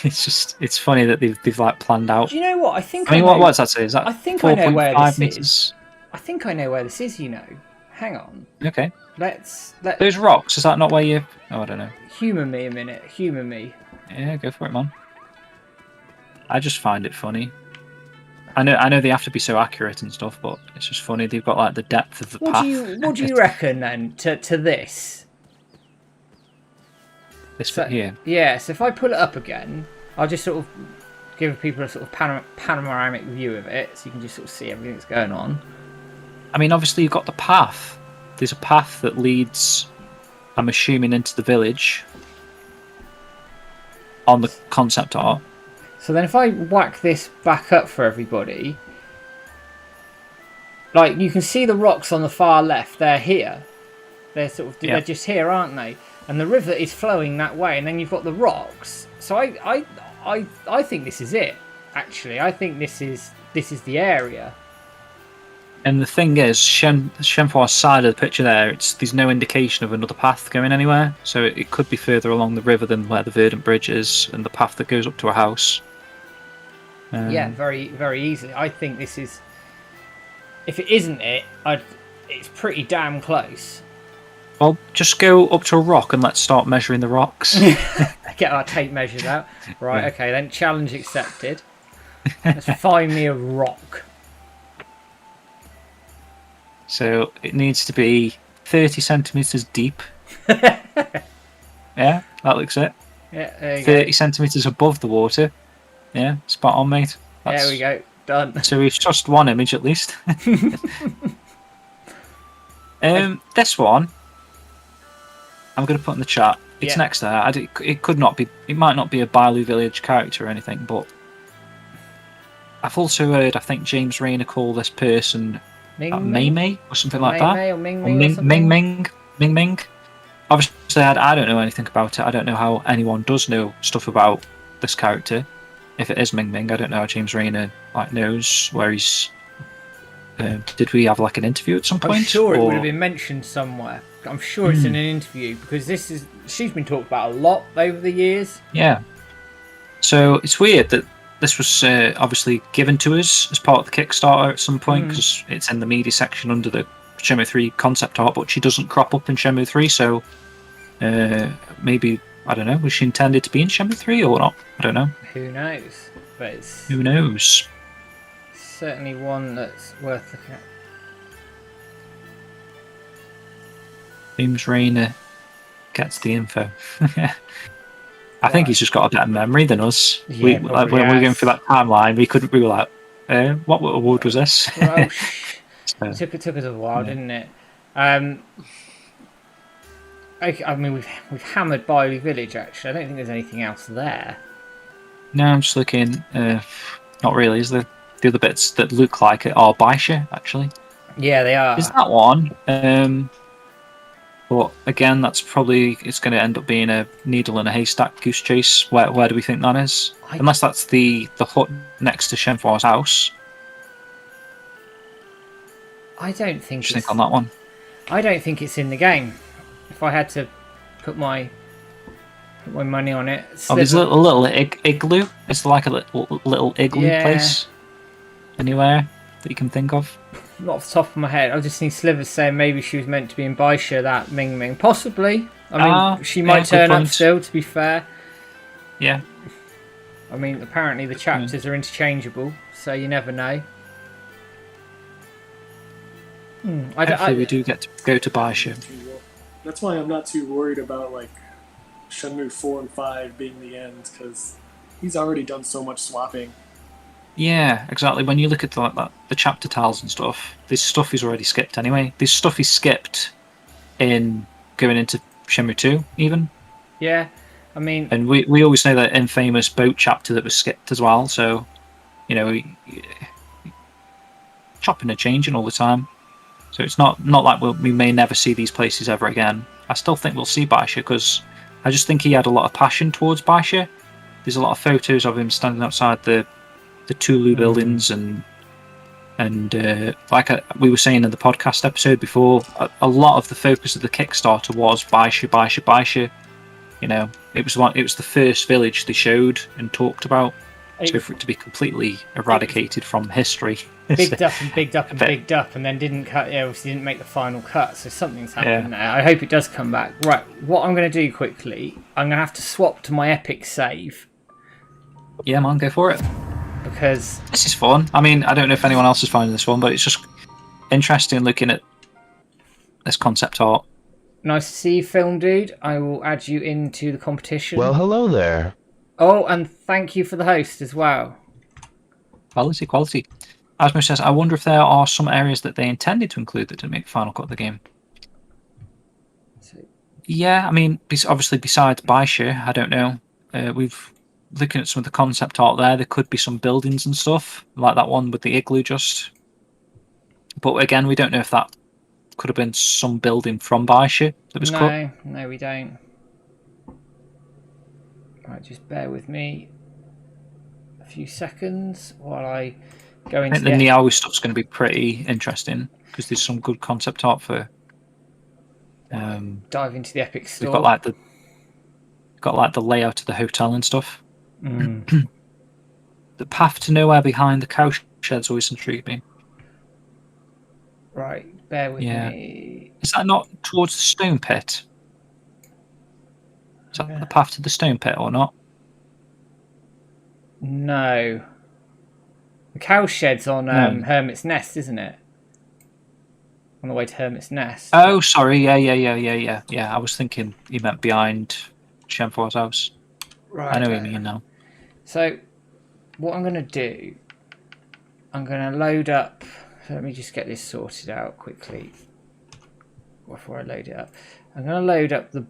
It's funny that they've like planned out. Do you know what? What does that say? Is that I think I know where this meters? is. I think I know where this is. Hang on. Okay. Let's those rocks. Is that not where you? Oh, I don't know. Humour me a minute. Humour me. Yeah, go for it, man. I just find it funny. I know they have to be so accurate and stuff, but it's just funny. They've got like the depth of the path. What do you reckon then to this? This bit here. Yeah, so if I pull it up again, I'll just sort of give people a sort of panoramic view of it, so you can just sort of see everything that's going on. I mean, obviously you've got the path. There's a path that leads, I'm assuming, into the village on the concept art. So then if I whack this back up for everybody, like you can see the rocks on the far left, they're here. They're they're just here, aren't they? And the river is flowing that way, and then you've got the rocks. So I think this is it. Actually, I think this is the area. And the thing is, Shenhua's side of the picture there's no indication of another path going anywhere. So it could be further along the river than where the Verdant Bridge is and the path that goes up to a house. Yeah, very, very easily. I think this is... If it isn't it, it's pretty damn close. Well, just go up to a rock and let's start measuring the rocks. Get our tape measures out. Right, okay, then challenge accepted. Let's find me a rock. So it needs to be 30 centimetres deep. Yeah, that looks it. Yeah, there you 30 centimetres above the water. Yeah, spot on, mate. There we go, done. So we've just one image at least. This one, I'm going to put in the chat. It's next to that. It could not be. It might not be a Bailu Village character or anything, but I've also heard. I think James Rayner call this person Mei Mei or something like that. Or Ming Ming. Obviously, I don't know anything about it. I don't know how anyone does know stuff about this character. If it is Ming Ming, I don't know how James Rayner knows where he's. Did we have like an interview at some point? I'm sure it would have been mentioned somewhere. I'm sure it's in an interview because she's been talked about a lot over the years. Yeah. So it's weird that this was obviously given to us as part of the Kickstarter at some point because it's in the media section under the Shenmue 3 concept art, but she doesn't crop up in Shenmue 3, so maybe, I don't know, was she intended to be in Shenmue 3 or not? I don't know. Who knows? But it's Who knows? certainly one that's worth looking at. James Rayner gets the info. I think he's just got a better memory than us. Yeah, when we were going through that timeline, we were like, what award was this? Well, So, it took us a while, didn't it? I mean, we've hammered Bailu Village. Actually, I don't think there's anything else there. no, I'm just looking. Not really. Is the other bits that look like it are Baisha, actually? Yeah, they are. Is that one? But again, it's going to end up being a needle in a haystack goose chase. Where do we think that is? Unless that's the hut next to Shenhua's house. I don't think. What do you think on that one? I don't think it's in the game. If I had to put my Put my money on it. Oh, there's a little igloo. It's like a little igloo place. Anywhere that you can think of? Not off the top of my head. I just seen Slivers saying maybe she was meant to be in Baisha, that Ming Ming. Possibly. I mean, she might turn up still, to be fair. Yeah. I mean, apparently the chapters are interchangeable, so you never know. Hopefully we do get to go to Baisha. That's why I'm not too worried about like Shenmue 4 and 5 being the end, because he's already done so much swapping. Yeah, exactly. When you look at the chapter tiles and stuff, this stuff is already skipped anyway. This stuff is skipped in going into Shenmue 2, even. Yeah, I mean... And we always know that infamous boat chapter that was skipped as well, so, you know, chopping and changing all the time. So it's not like we may never see these places ever again. I still think we'll see Baisha, because I just think he had a lot of passion towards Baisha. There's a lot of photos of him standing outside the Tulu buildings, and like we were saying in the podcast episode before, a lot of the focus of the Kickstarter was Baisha. You know, it was the first village they showed and talked about. So for it to be completely eradicated from history, bigged up, and then didn't cut. Yeah, obviously didn't make the final cut. So something's happened there. I hope it does come back. Right, what I'm going to do quickly, I'm going to have to swap to my epic save. Yeah, man, go for it. Because this is fun. I mean, I don't know if anyone else is finding this one, but it's just interesting looking at this concept art. Nice to see you, Film Dude. I will add you into the competition. Well, hello there. Oh, and thank you for the host as well. Quality. Asmo says, I wonder if there are some areas that they intended to include that didn't make the final cut of the game. Yeah, I mean, obviously besides Baisha, I don't know. We've looking at some of the concept art there. There could be some buildings and stuff, like that one with the igloo just. But again, we don't know if that could have been some building from Baisha that was cut. No, we don't. Right, just bear with me a few seconds while I go into. I think the Niaowu stuff's going to be pretty interesting because there's some good concept art for. Dive into the epic store. We've got like the layout of the hotel and stuff. The path to nowhere behind the cow shed's always intrigued me. Right, bear with me. Is that not towards the stone pit? Is that the path to the stone pit or not? No. The cow shed's on Hermit's Nest, isn't it? On the way to Hermit's Nest. Oh, sorry. Yeah. I was thinking you meant behind Shenmue's house. Right. I know what you mean now. So, what I'm going to do, I'm going to load up. So let me just get this sorted out quickly before I load it up. I'm going to load up the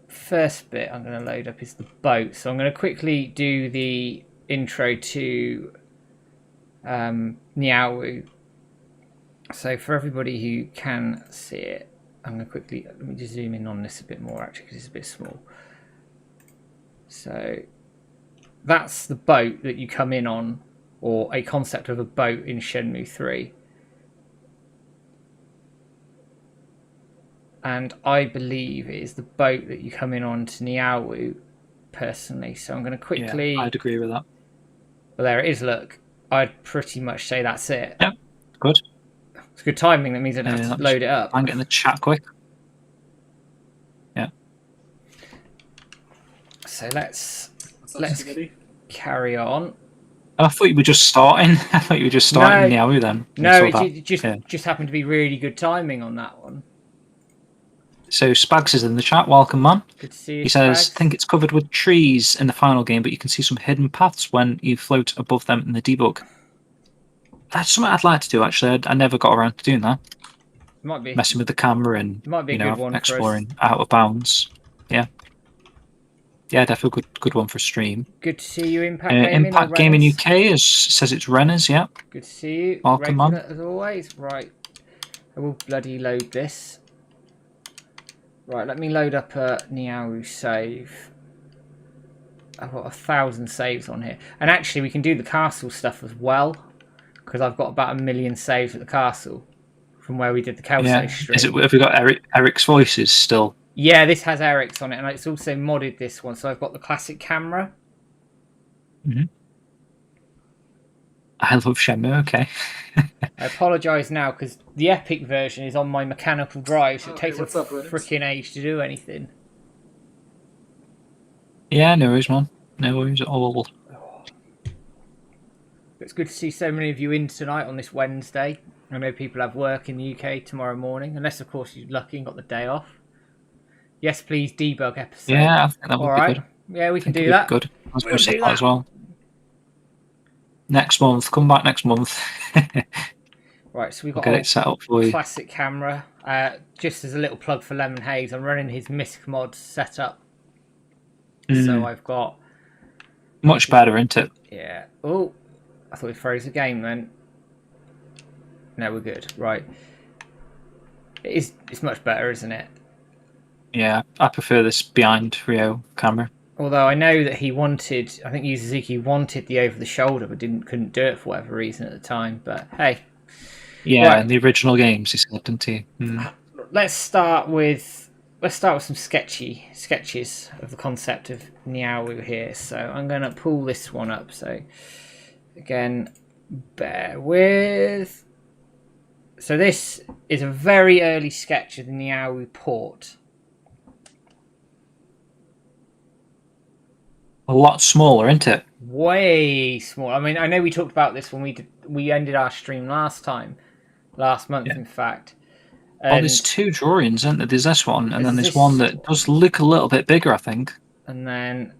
first bit. I'm going to load up is the boat. So I'm going to quickly do the intro to Niaowu. So for everybody who can see it, I'm going to quickly, let me just zoom in on this a bit more actually because it's a bit small. So that's the boat that you come in on, or a concept of a boat in Shenmue 3. And I believe it is the boat that you come in on to Niaowu, personally. So I'm going to quickly... Yeah, I'd agree with that. Well, there it is, look. I'd pretty much say that's it. Yeah, good. It's good timing. That means I don't have to load it up. I'm getting the chat quick. Yeah. So let's carry on. I thought you were just starting. I thought you were just starting Niaowu then. No, it just happened to be really good timing on that one. So Spags is in the chat. Welcome, man. Good to see you. He says, Spags. I think it's covered with trees in the final game, but you can see some hidden paths when you float above them in the debug. That's something I'd like to do, actually. I never got around to doing that. Might be. Messing with the camera and might be a good one exploring out of bounds. Yeah. Yeah, definitely a good one for stream. Good to see you, Impact Gaming. Impact Gaming UK says it's Renners, yeah. Good to see you. Welcome, man. As always. Right. I will bloody load this. Right, let me load up a Niaowu save. I've got 1,000 saves on here. And actually, we can do the castle stuff as well. Because I've got about 1 million saves at the castle. From where we did the Kelsey stream. Have we got Eric's voices still Yeah, this has Eric's on it, and it's also modded this one. So I've got the classic camera. Mm-hmm. I love Shenmue. Okay. I apologise now because the Epic version is on my mechanical drive, so it takes a freaking age to do anything. Yeah, no worries, man. No worries at all. It's good to see so many of you in tonight on this Wednesday. I know people have work in the UK tomorrow morning, unless of course you're lucky and got the day off. Yes, please debug episode. Yeah, I think that would be good. Yeah, we can do that. Good. I was going to say that as well. Next month, come back next month. Right, so we've got get it set up for you. Classic camera. Just as a little plug for Lemon Haze, I'm running his Misc mod setup. So I've got much better, isn't it? Yeah. Oh, I thought we froze the game then. No, we're good. Right. It's much better, isn't it? Yeah, I prefer this behind Ryo camera. Although I know that he wanted, I think Ryo Hazuki wanted the over the shoulder, but couldn't do it for whatever reason at the time. But hey, yeah, in the original games, he said, didn't he? Let's start with some sketches of the concept of Niawu here. So I'm going to pull this one up. So again, bear with. So this is a very early sketch of the Niawu port. A lot smaller, isn't it? Way smaller. I mean, I know we talked about this when we ended our stream last month, in fact. Well, there's two drawings, isn't there? There's this one, and then there's one that does look a little bit bigger, I think. And then...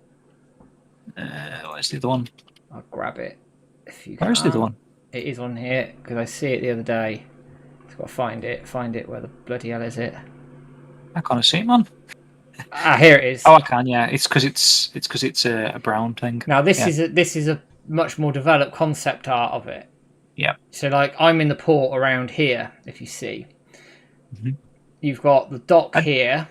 where's the other one? I'll grab it. If you Where's the other one? It is on here, because I see it the other day. I've got to find it. Where the bloody hell is it? I can't see it, man. Here it is. Oh, I can, yeah. It's because it's a brown thing. Now this is a much more developed concept art of it. Yeah. So like I'm in the port around here, if you see. Mm-hmm. You've got the dock here.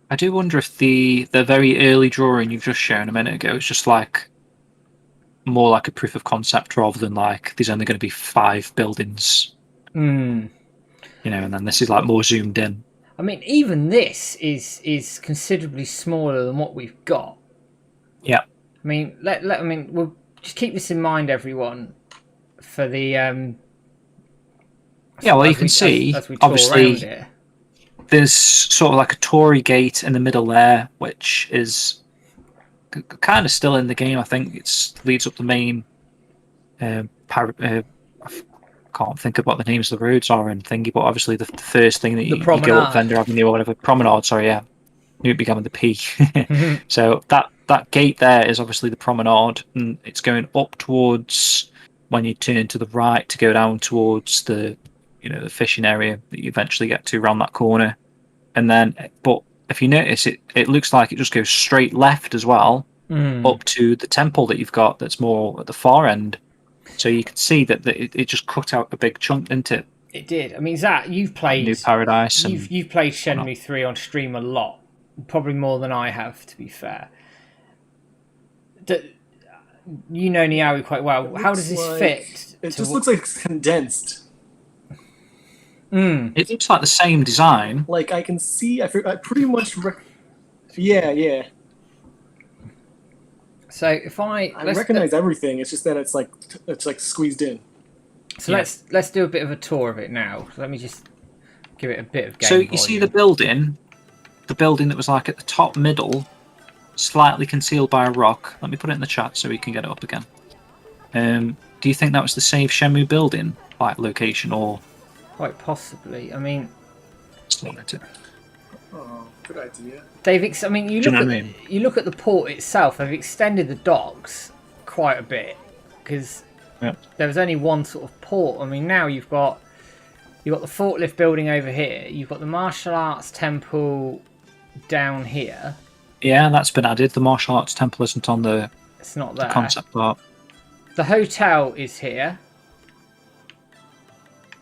I do wonder if the very early drawing you've just shown a minute ago is just like more like a proof of concept rather than like there's only going to be 5 buildings. You know, and then this is like more zoomed in. I mean, even this is considerably smaller than what we've got. Yeah. I mean, we'll just keep this in mind, everyone, for the. Yeah, well, you can see as we obviously there's sort of like a Tory gate in the middle there, which is kind of still in the game. I think it leads up the main. I can't think of what the names of the roads are and thingy, but obviously the first thing that you go up Vendor Avenue or whatever, Promenade, sorry, yeah. Knew it began with the P. So that gate there is obviously the Promenade, and it's going up towards when you turn to the right to go down towards the the fishing area that you eventually get to around that corner. And then, but if you notice, it looks like it just goes straight left as well, up to the temple that you've got that's more at the far end. So you can see that it just cut out a big chunk, didn't it? It did. I mean, Zach, you've played New Paradise. You've played Shenmue 3 on stream a lot, probably more than I have, to be fair. You know Niawu quite well. How does this fit? It just looks like it's condensed. It looks like the same design. Like I can see, I pretty much. Yeah. So if I recognize everything, it's just that it's like squeezed in. So let's do a bit of a tour of it now. So let me just give it a bit of game. So you see the building that was like at the top middle, slightly concealed by a rock. Let me put it in the chat so we can get it up again. Do you think that was the same Shenmue building, like location, or quite possibly? I mean, oh, good idea. You look at the port itself. They've extended the docks quite a bit because there was only one sort of port. I mean, now you've got the forklift building over here. You've got the martial arts temple down here. Yeah, that's been added. The martial arts temple isn't on the. It's not there. The concept art. The hotel is here,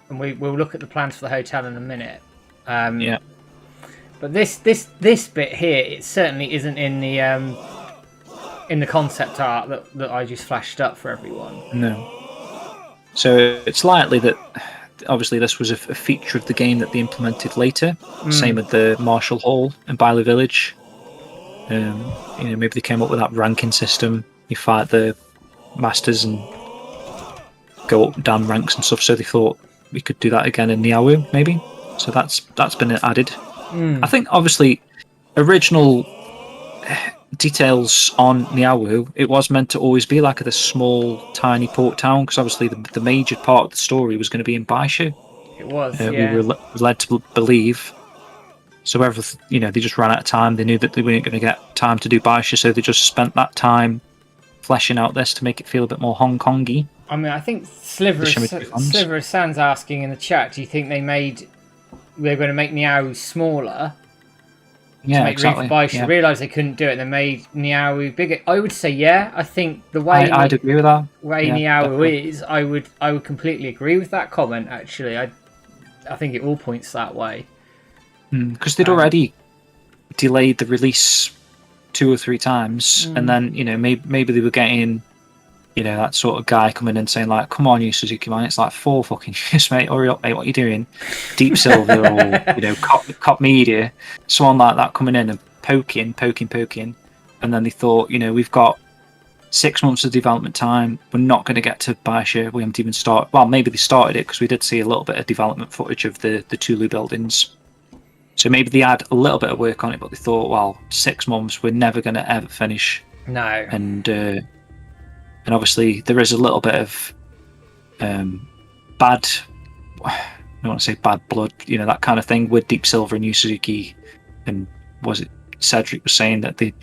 and we'll look at the plans for the hotel in a minute. Yeah. But this bit here, it certainly isn't in the concept art that I just flashed up for everyone. No. So it's likely that obviously this was a feature of the game that they implemented later. Same with the Marshall Hall in Byley Village. Maybe they came up with that ranking system. You fight the masters and go up and down ranks and stuff. So they thought we could do that again in Niawu, maybe. So that's been added. I think obviously original details on Niawu, it was meant to always be like this small, tiny port town, because obviously the major part of the story was going to be in Baishu. It was. We were led to believe. So they just ran out of time. They knew that they weren't going to get time to do Baishu, so they just spent that time fleshing out this to make it feel a bit more Hong Kongy. I mean, I think Sliver of Sand's asking in the chat, do you think they're going to make Niawu smaller? Yeah, exactly. I realised they couldn't do it. They made Niawu bigger. I would say, yeah. I think the way I'd agree with that. Way Niawu is, I would completely agree with that comment. Actually, I think it all points that way. Because they'd already delayed the release 2 or 3 times, and then maybe they were getting that sort of guy coming in saying like, "Come on, you Suzuki man, it's like 4 fucking years, mate. Hurry up, mate. What are you doing?" Deep Silver or Cop Media, someone like that coming in and poking, and then they thought, we've got 6 months of development time. We're not going to get to Baisha. We haven't even started. Well, maybe they started it because we did see a little bit of development footage of the Tulu buildings. So maybe they had a little bit of work on it, but they thought, well, 6 months, we're never going to ever finish. No. And obviously there is a little bit of bad, I don't want to say bad blood, that kind of thing with Deep Silver and Yu Suzuki. And was it Cedric was saying that they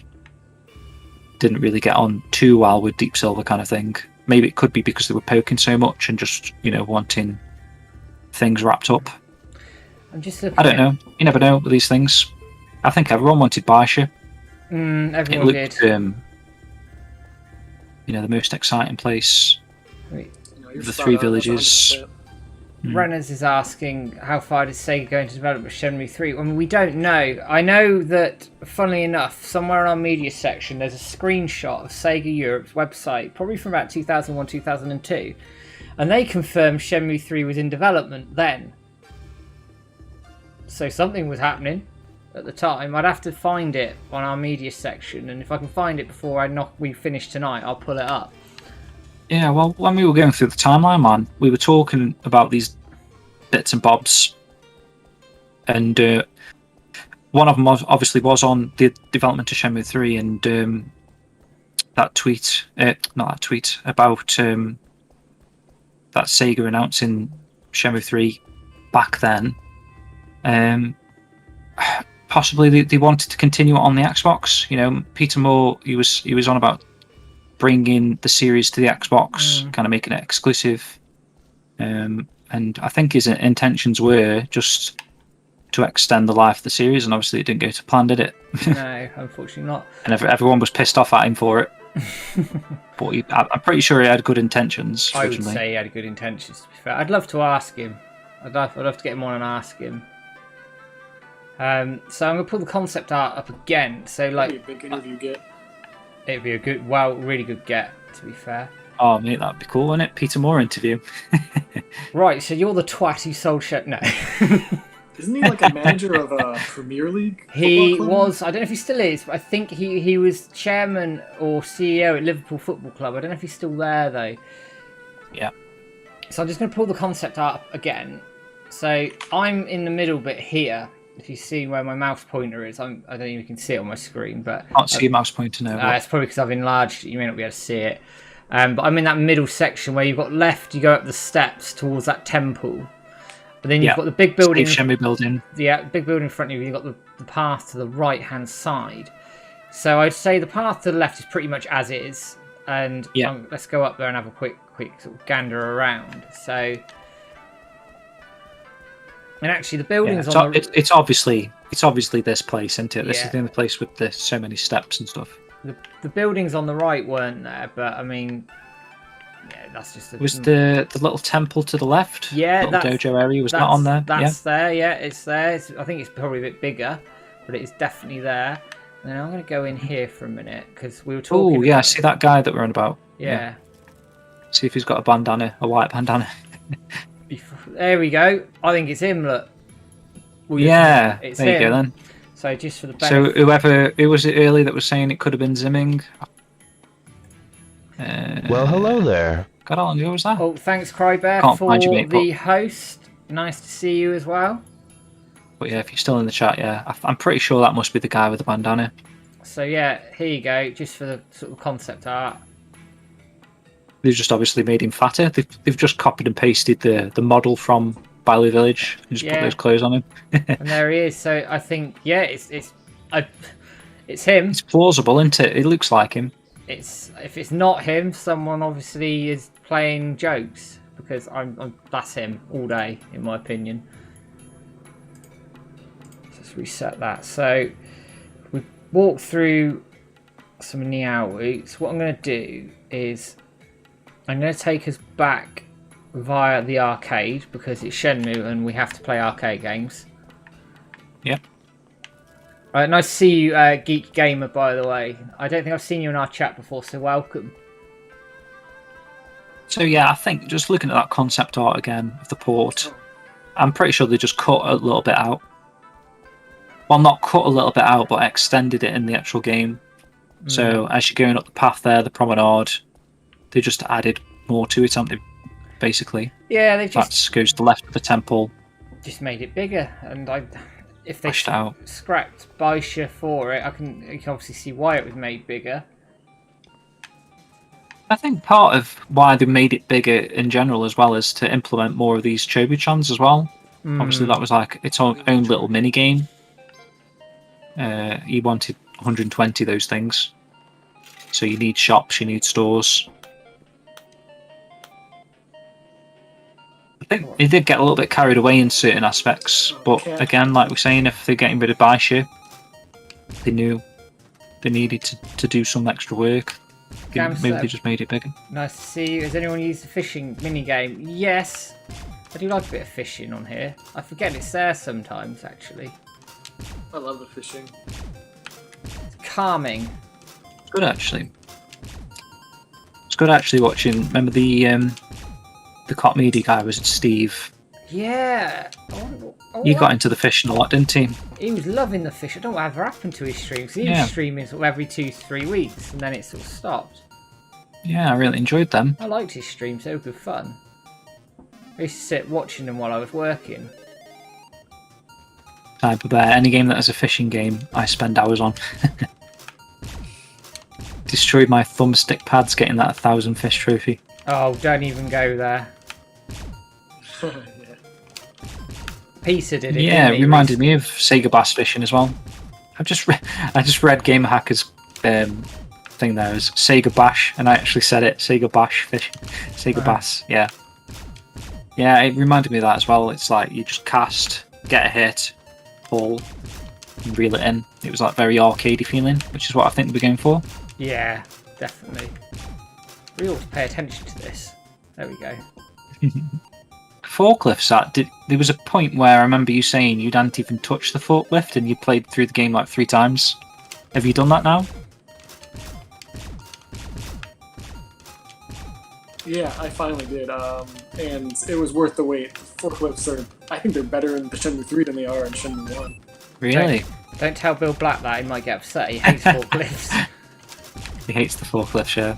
didn't really get on too well with Deep Silver kind of thing. Maybe it could be because they were poking so much and just, wanting things wrapped up. I'm just looking. I don't know. You never know with these things. I think everyone wanted Baisha. Everyone did. The most exciting place. The 3 villages. Renners is asking, how far is Sega going to develop with Shenmue 3? I mean, we don't know. I know that, funnily enough, somewhere in our media section, there's a screenshot of Sega Europe's website, probably from about 2001, 2002, and they confirmed Shenmue 3 was in development then. So something was happening at the time. I'd have to find it on our media section, and if I can find it before we finish tonight, I'll pull it up. Yeah, well, when we were going through the timeline, man, we were talking about these bits and bobs, and one of them obviously was on the development of Shenmue 3, and that tweet, about that Sega announcing Shenmue 3 back then. Possibly they wanted to continue it on the Xbox. Peter Moore, he was on about bringing the series to the Xbox, kind of making it exclusive. And I think his intentions were just to extend the life of the series, and obviously it didn't go to plan, did it? No, unfortunately not. And everyone was pissed off at him for it. But I'm pretty sure he had good intentions. I would say he had good intentions, to be fair. I'd love to ask him. I'd love to get him on and ask him. So I'm going to pull the concept art up again. So like, that'd be a big interview get. It'd be a really good get, to be fair. Oh mate, that'd be cool, wouldn't it? Peter Moore interview. Right, so you're the twat who sold shit. No. Isn't he like a manager of a Premier League? He was. I don't know if he still is, but I think he was chairman or CEO at Liverpool Football Club. I don't know if he's still there though. Yeah. So I'm just going to pull the concept art up again. So I'm in the middle bit here. If you see where my mouse pointer is, I don't know if you can see it on my screen, but I can't see your mouse pointer now. It's probably because I've enlarged it. You may not be able to see it. But I'm in that middle section where you've got left. You go up the steps towards that temple, but then you've got the big building. Shenmue building. Yeah, big building in front of you. You've got the path to the right hand side. So I'd say the path to the left is pretty much as is. And let's go up there and have a quick sort of gander around. So. And actually, the buildings on the... It's obviously this place, isn't it? This is the only place with so many steps and stuff. The buildings on the right weren't there, but I mean, that's just... Was the little temple to the left? Yeah, that dojo area was not on there. That's there. Yeah, it's there. I think it's probably a bit bigger, but it's definitely there. And then I'm going to go in here for a minute because we were talking. Oh yeah, I see that guy that we're on about. Yeah. See if he's got a white bandana. There we go. I think it's him. Look. Yeah, it's there him. you go then. So just for the So benefit. who was it earlier that was saying it could have been Zimming? Well, hello there. God, how long ago was that? Oh, thanks, Crybear, Can't for find your mate, the host. Nice to see you as well. But yeah, if you're still in the chat, yeah, I'm pretty sure that must be the guy with the bandana. So yeah, here you go, just for the sort of concept art. They've just obviously made him fatter. They've just copied and pasted the model from Bailey Village and just put those clothes on him. And there he is. So I think, yeah, it's him. It's plausible, isn't it? It looks like him. If it's not him, someone obviously is playing jokes, because that's him all day, in my opinion. Let's reset that. So we walked through some Niao routes. What I'm going to do is I'm going to take us back via the arcade, because it's Shenmue and we have to play arcade games. Yep. Nice to see you, Geek Gamer, by the way. I don't think I've seen you in our chat before, so welcome. So yeah, I think just looking at that concept art again of the port, I'm pretty sure they just cut a little bit out. Well, not cut a little bit out, but extended it in the actual game. So as you're going up the path there, the promenade, they just added more to it, haven't they? Basically. Yeah, they just that goes to the left of the temple. Just made it bigger, and if they scrapped Baisha for it, you can obviously see why it was made bigger. I think part of why they made it bigger in general as well is to implement more of these Chobu-chans as well. Obviously, that was like its own little mini game. He wanted 120 of those things, so you need shops, you need stores. I think they did get a little bit carried away in certain aspects, but again, like we're saying, if they're getting rid of Baisha, they knew they needed to do some extra work. Maybe they just made it bigger. Nice to see you. Has anyone used the fishing minigame? Yes. I do like a bit of fishing on here. I forget it's there sometimes, actually. I love the fishing. It's calming. It's good, actually. It's good, actually, watching. Remember the cop media guy, was it Steve? Yeah. He got into the fishing a lot, didn't he? He was loving the fish. I don't know what ever happened to his streams. He was streaming sort of every 2-3 weeks, and then it sort of stopped. Yeah, I really enjoyed them. I liked his streams. They were good fun. I used to sit watching them while I was working. Type of any game that has a fishing game, I spend hours on. Destroyed my thumbstick pads getting that 1,000 fish trophy. Oh, don't even go there. Pisa did it. Yeah, it reminded me of Sega Bass fishing as well. I just read Gamer Hacker's thing there as Sega Bash, and I actually said it. Sega Bash fishing, Sega Bass. Yeah, yeah. It reminded me of that as well. It's like you just cast, get a hit, pull, and reel it in. It was like very arcadey feeling, which is what I think we're going for. Yeah, definitely. We ought to pay attention to this. There we go. Forklifts, there was a point where I remember you saying you hadn't even touched the forklift and you played through the game like 3 times. Have you done that now? Yeah, I finally did, and it was worth the wait. Forklifts I think they're better in the Shenmue 3 than they are in Shenmue 1. Really? Don't tell Bill Black that, he might get upset. He hates forklifts. He hates the forklifts, yeah.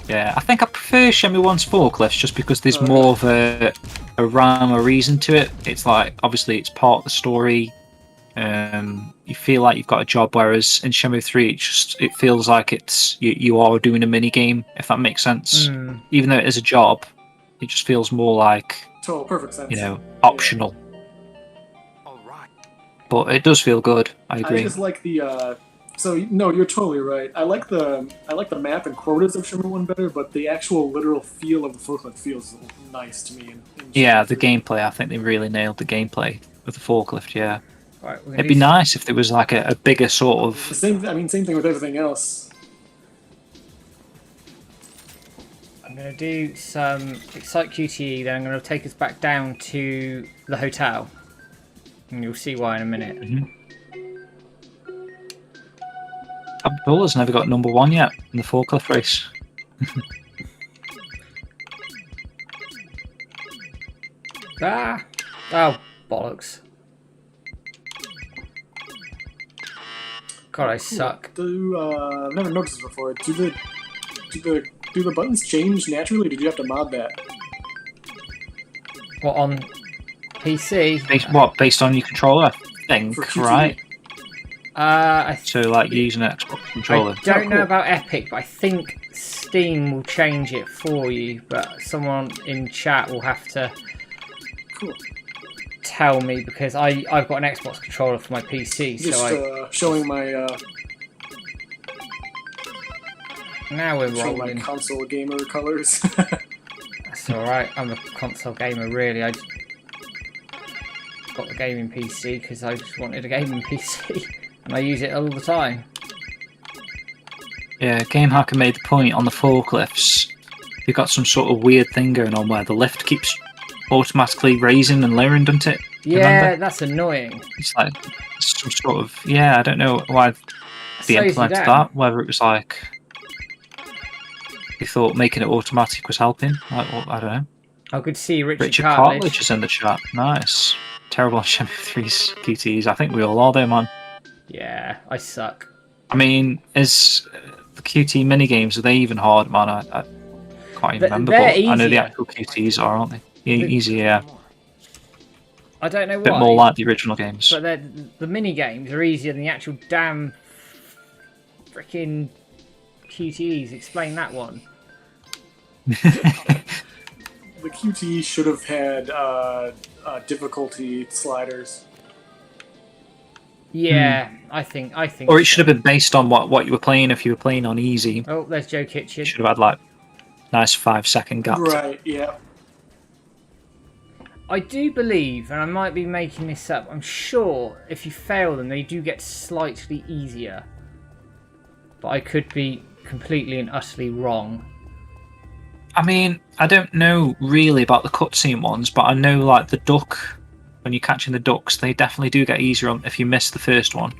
Yeah, I think I prefer Shenmue 1's forklifts just because there's more of a rhyme or reason to it. It's like, obviously, it's part of the story. You feel like you've got a job, whereas in Shenmue 3, it feels like it's you are doing a mini game, if that makes sense. Even though it is a job, it just feels more like perfect sense. Optional. Alright. But it does feel good. I agree. I just like the. So no, you're totally right. I like the map and quotas of Shenmue 1 better, but the actual literal feel of the forklift feels nice to me. Yeah, the gameplay. I think they really nailed the gameplay with the forklift. Yeah. Right, it'd be nice if there was like a bigger sort of. Same thing with everything else. I'm going to do some Excite QTE, then I'm going to take us back down to the hotel. And you'll see why in a minute. Abdullah's never got number 1 yet in the forklift race. Ah! Oh, bollocks. God, I suck. I've never noticed this before. Do the buttons change naturally? Or did you have to mod that? What, on PC? Based on your controller? I think, right? So, like, using an Xbox controller. I don't know about Epic, but I think Steam will change it for you. But someone in chat will have to tell me, because I've got an Xbox controller for my PC. Just showing my now we're showing rolling. my console gamer colors. That's all right. I'm a console gamer, really. I got the gaming PC because I just wanted a gaming PC, and I use it all the time. Yeah, Game Hacker made the point on the forklifts. You've got some sort of weird thing going on where the lift keeps automatically raising and lowering, doesn't it? Yeah, Remember? that's annoying. It's like some sort of I don't know why they implemented that. Whether it was like they thought making it automatic was helping. Like, well, I don't know. I could see Richard Cartledge is in the chat. Nice. Terrible on Shenmue 3's QTEs. I think we all are though, man. Yeah, I suck. I mean, is the QT minigames, are they even hard, man? I can't even remember. But I know the actual QTs are, aren't they? Easier, yeah. I don't know why. A bit more like the original games. But the mini games are easier than the actual damn freaking QTEs. Explain that one. The QTE should have had difficulty sliders. Yeah, I think. Or it should have been based on what you were playing. If you were playing on easy. Oh, there's Joe Kitchen. Should have had like nice 5-second gaps. Right. Yeah. I do believe, and I might be making this up, I'm sure if you fail them, they do get slightly easier. But I could be completely and utterly wrong. I mean, I don't know really about the cutscene ones, but I know like the duck, when you're catching the ducks, they definitely do get easier if you miss the first one.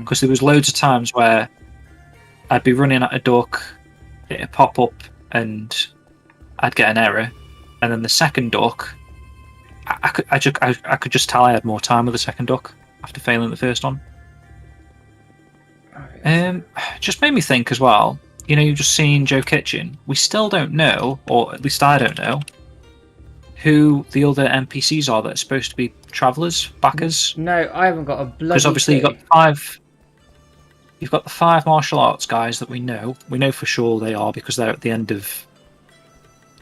Because there was loads of times where I'd be running at a duck, it'd pop up, and I'd get an error. And then the second duck, I could just tell I had more time with the second duck after failing the first one. Just made me think as well. You know, you've just seen Joe Kitchen. We still don't know, or at least I don't know, who the other NPCs are that are supposed to be travellers, backers. No, I haven't got a bloody. Because obviously you've got the 5 martial arts guys that we know. We know for sure they are because they're at the end of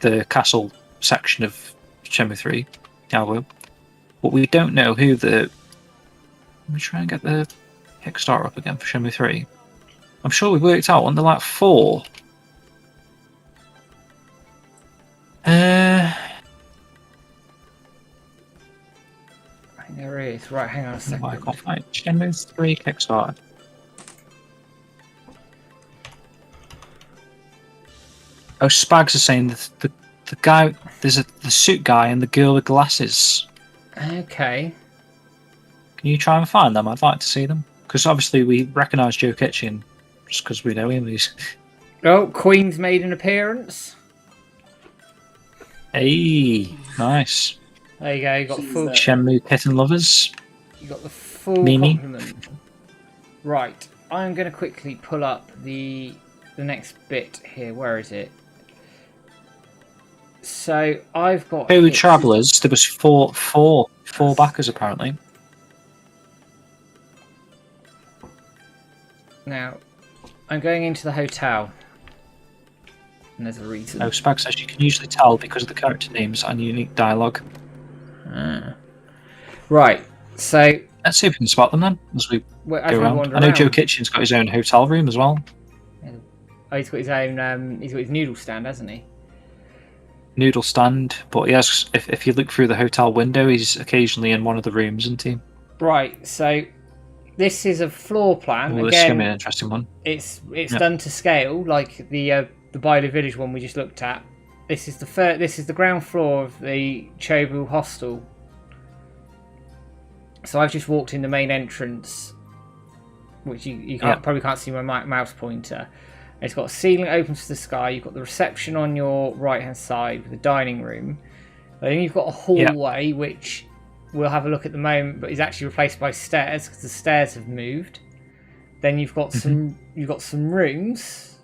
the castle section of Shenmue 3. But we don't know who the... Let me try and get the Kickstarter up again for Shenmue 3. I'm sure we worked out one. They're like 4. I think there is. Right, hang on a second. I can't find Shenmue 3 Kickstarter. Oh, Spags is saying the guy, there's the suit guy and the girl with glasses. Okay. Can you try and find them? I'd like to see them. Because obviously we recognise Joe Kitchen just because we know him. Oh, Queen's made an appearance. Hey, nice. There you go, you got full... Shenmue Kitten Lovers. You got the full Mimi. complement. Right, I'm going to quickly pull up the next bit here. Where is it? So I've got... Two travellers. There was four backers apparently. Now, I'm going into the hotel. And there's a reason. Oh, Spag says you can usually tell because of the character names and unique dialogue. Right, so... Let's see if we can spot them then, as we go around. I know Joe Kitchen's got his own hotel room as well. Oh, he's got his own... he's got his noodle stand, hasn't he? Noodle stand, but he has, if you look through the hotel window, he's occasionally in one of the rooms, isn't he? Right, so... This is a floor plan. This is going to be an interesting one. It's done to scale, like the Bailey Village one we just looked at. This is the ground floor of the Chobu Hostel. So I've just walked in the main entrance, which you probably can't see my mouse pointer. It's got a ceiling open to the sky. You've got the reception on your right hand side with the dining room. Then you've got a hallway, which we'll have a look at the moment, but is actually replaced by stairs because the stairs have moved. Then you've got some rooms,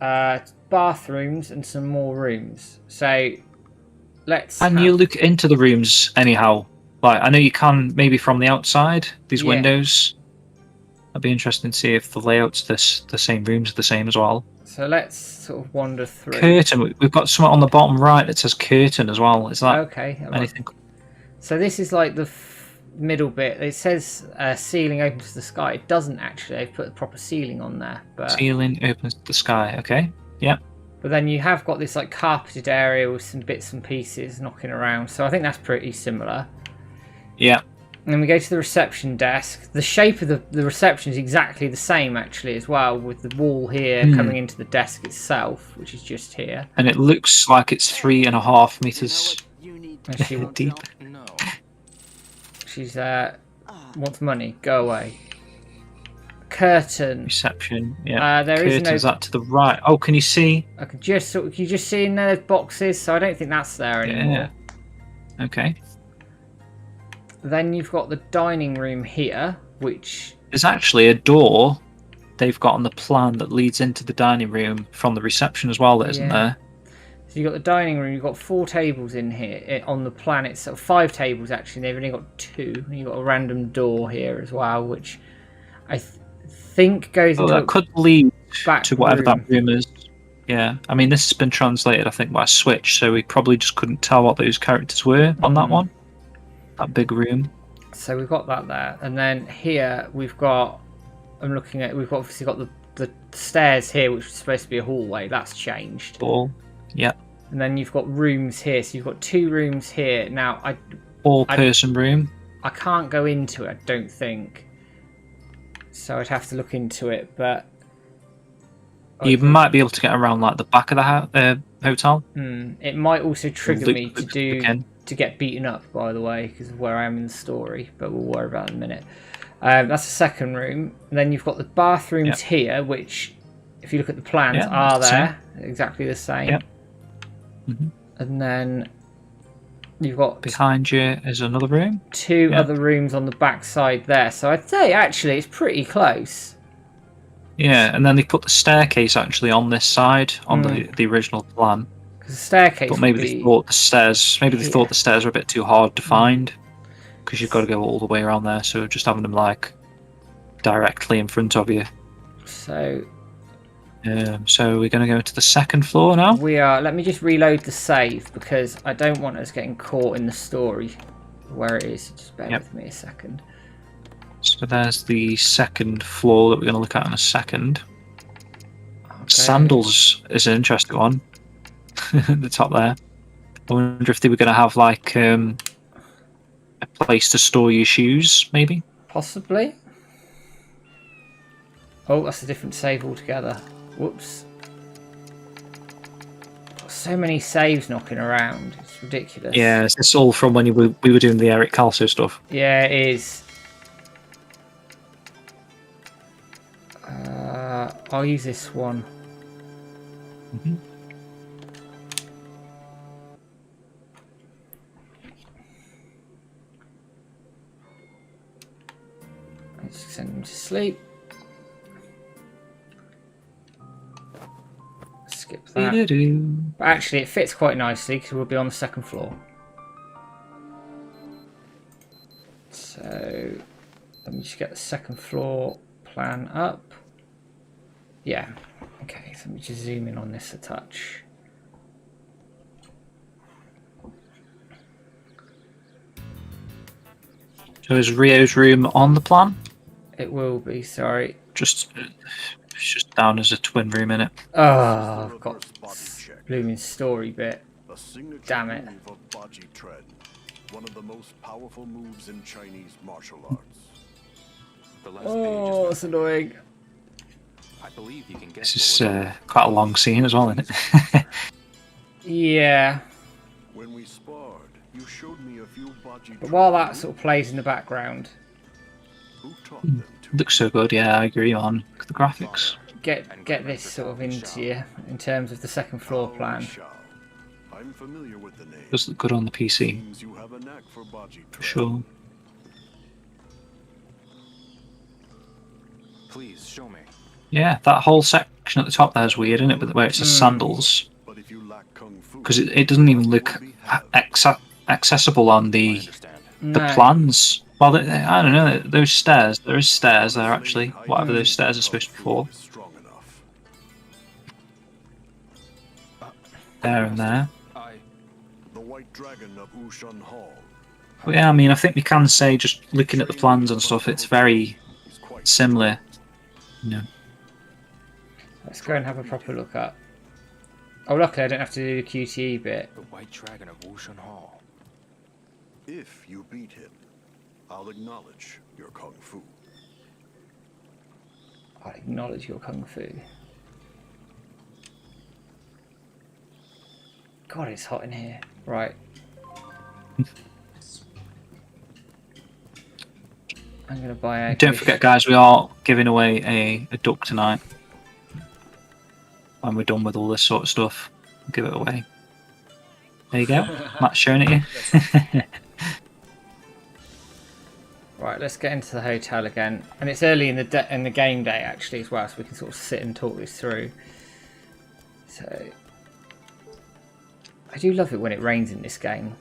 bathrooms, and some more rooms. So you look into the rooms anyhow? Like, I know you can maybe from the outside, these windows. That'd be interesting to see if the layouts the same rooms are the same as well. So let's sort of wander through. Curtain. We've got something on the bottom right that says curtain as well. Is that okay? Anything? So this is like the middle bit. It says ceiling open to the sky. It doesn't actually. They've put a proper ceiling on there. But ceiling opens to the sky. Okay. Yeah. But then you have got this like carpeted area with some bits and pieces knocking around. So I think that's pretty similar. Yeah. And then we go to the reception desk. The shape of the reception is exactly the same, actually, as well, with the wall here coming into the desk itself, which is just here. And it looks like it's 3.5 meters deep. She's wants money. Go away. Curtain. Reception. Yeah. There Curtain's is no. that to the right. Oh, can you see? I could just can you just see in there boxes? So I don't think that's there anymore. Yeah. Okay. Then you've got the dining room here, which... There's actually a door they've got on the plan that leads into the dining room from the reception as well, isn't there? So you've got the dining room, you've got 4 tables in here on the plan itself. 5 tables, actually. They've only got 2. And you've got a random door here as well, which I think goes into that could lead to whatever room. that room is. Yeah. I mean, this has been translated, I think, by Switch, so we probably just couldn't tell what those characters were on that one. That big room. So we've got that there, and then here we've got. I'm looking at. We've obviously got the stairs here, which is supposed to be a hallway. That's changed. Ball. Yeah. And then you've got rooms here. So you've got 2 rooms here. Now Person room. I can't go into it. I don't think. So I'd have to look into it, but you might be able to get around like the back of the hotel. It might also trigger me to get beaten up, by the way, because of where I am in the story, but we'll worry about it in a minute. That's the second room. And then you've got the bathrooms here, which, if you look at the plans, are there. Exactly the same. Yep. And then you've got... Behind you is another room. 2 other rooms on the back side there. So I'd say, actually, it's pretty close. Yeah, and then they put the staircase, actually, on this side, on the original plan. The staircase, but maybe they thought the stairs. Maybe they thought the stairs were a bit too hard to find because you've got to go all the way around there. So just having them like directly in front of you. So we're going to go into the second floor now. We are. Let me just reload the save because I don't want us getting caught in the story where it is. Just bear with me a second. So there's the second floor that we're going to look at in a second. Okay. Sandals is an interesting one. The top there. I wonder if they were going to have like a place to store your shoes, maybe. Possibly. Oh, that's a different save altogether. Whoops. So many saves knocking around. It's ridiculous. Yeah, it's all from when we were doing the Eric Calso stuff. Yeah, it is. I'll use this one. Let's send them to sleep. Skip that. But actually, it fits quite nicely because we'll be on the second floor. So let me just get the second floor plan up. Yeah. Okay, so let me just zoom in on this a touch. So is Ryo's room on the plan? It will be, sorry. It's just down as a twin room in it. Oh, I've got blooming story bit. Damn it. One of the most powerful moves in Chinese martial arts. Oh, that's annoying. I believe you can get this is quite a long scene as well, isn't it? Yeah. When we sparred, you showed me a few baji. But while that sort of plays in the background, who taught them to looks so good. Yeah, I agree on the graphics. Get this sort of into you in terms of the second floor plan. I'm familiar with the name. Does look good on the PC, Seems you have a knack for bocce for sure. Please show me. Yeah, that whole section at the top there is weird, isn't it? But where it says sandals, But if you lack kung fu, because it doesn't even what look will be had? accessible on I the understand. No. plans. Well, I don't know. Those stairs. There is stairs there actually. Whatever those stairs are supposed to be for. Is strong enough. There and there. The White Dragon of Ushan Hall. But yeah, I mean, I think we can say, just looking at the plans and stuff, it's very He's quite similar. You know. Let's go and have a proper look at. Oh, luckily I don't have to do the QTE bit. The White Dragon of Wushan Hall. If you beat him, I'll acknowledge your kung fu. I acknowledge your kung fu. God, it's hot in here. Right. I'm gonna buy a. Don't forget, guys, we are giving away a duck tonight. When we're done with all this sort of stuff, we'll give it away. There you go. Matt's showing it you. Right, let's get into the hotel again, and it's early in the game day actually as well, so we can sort of sit and talk this through. So, I do love it when it rains in this game.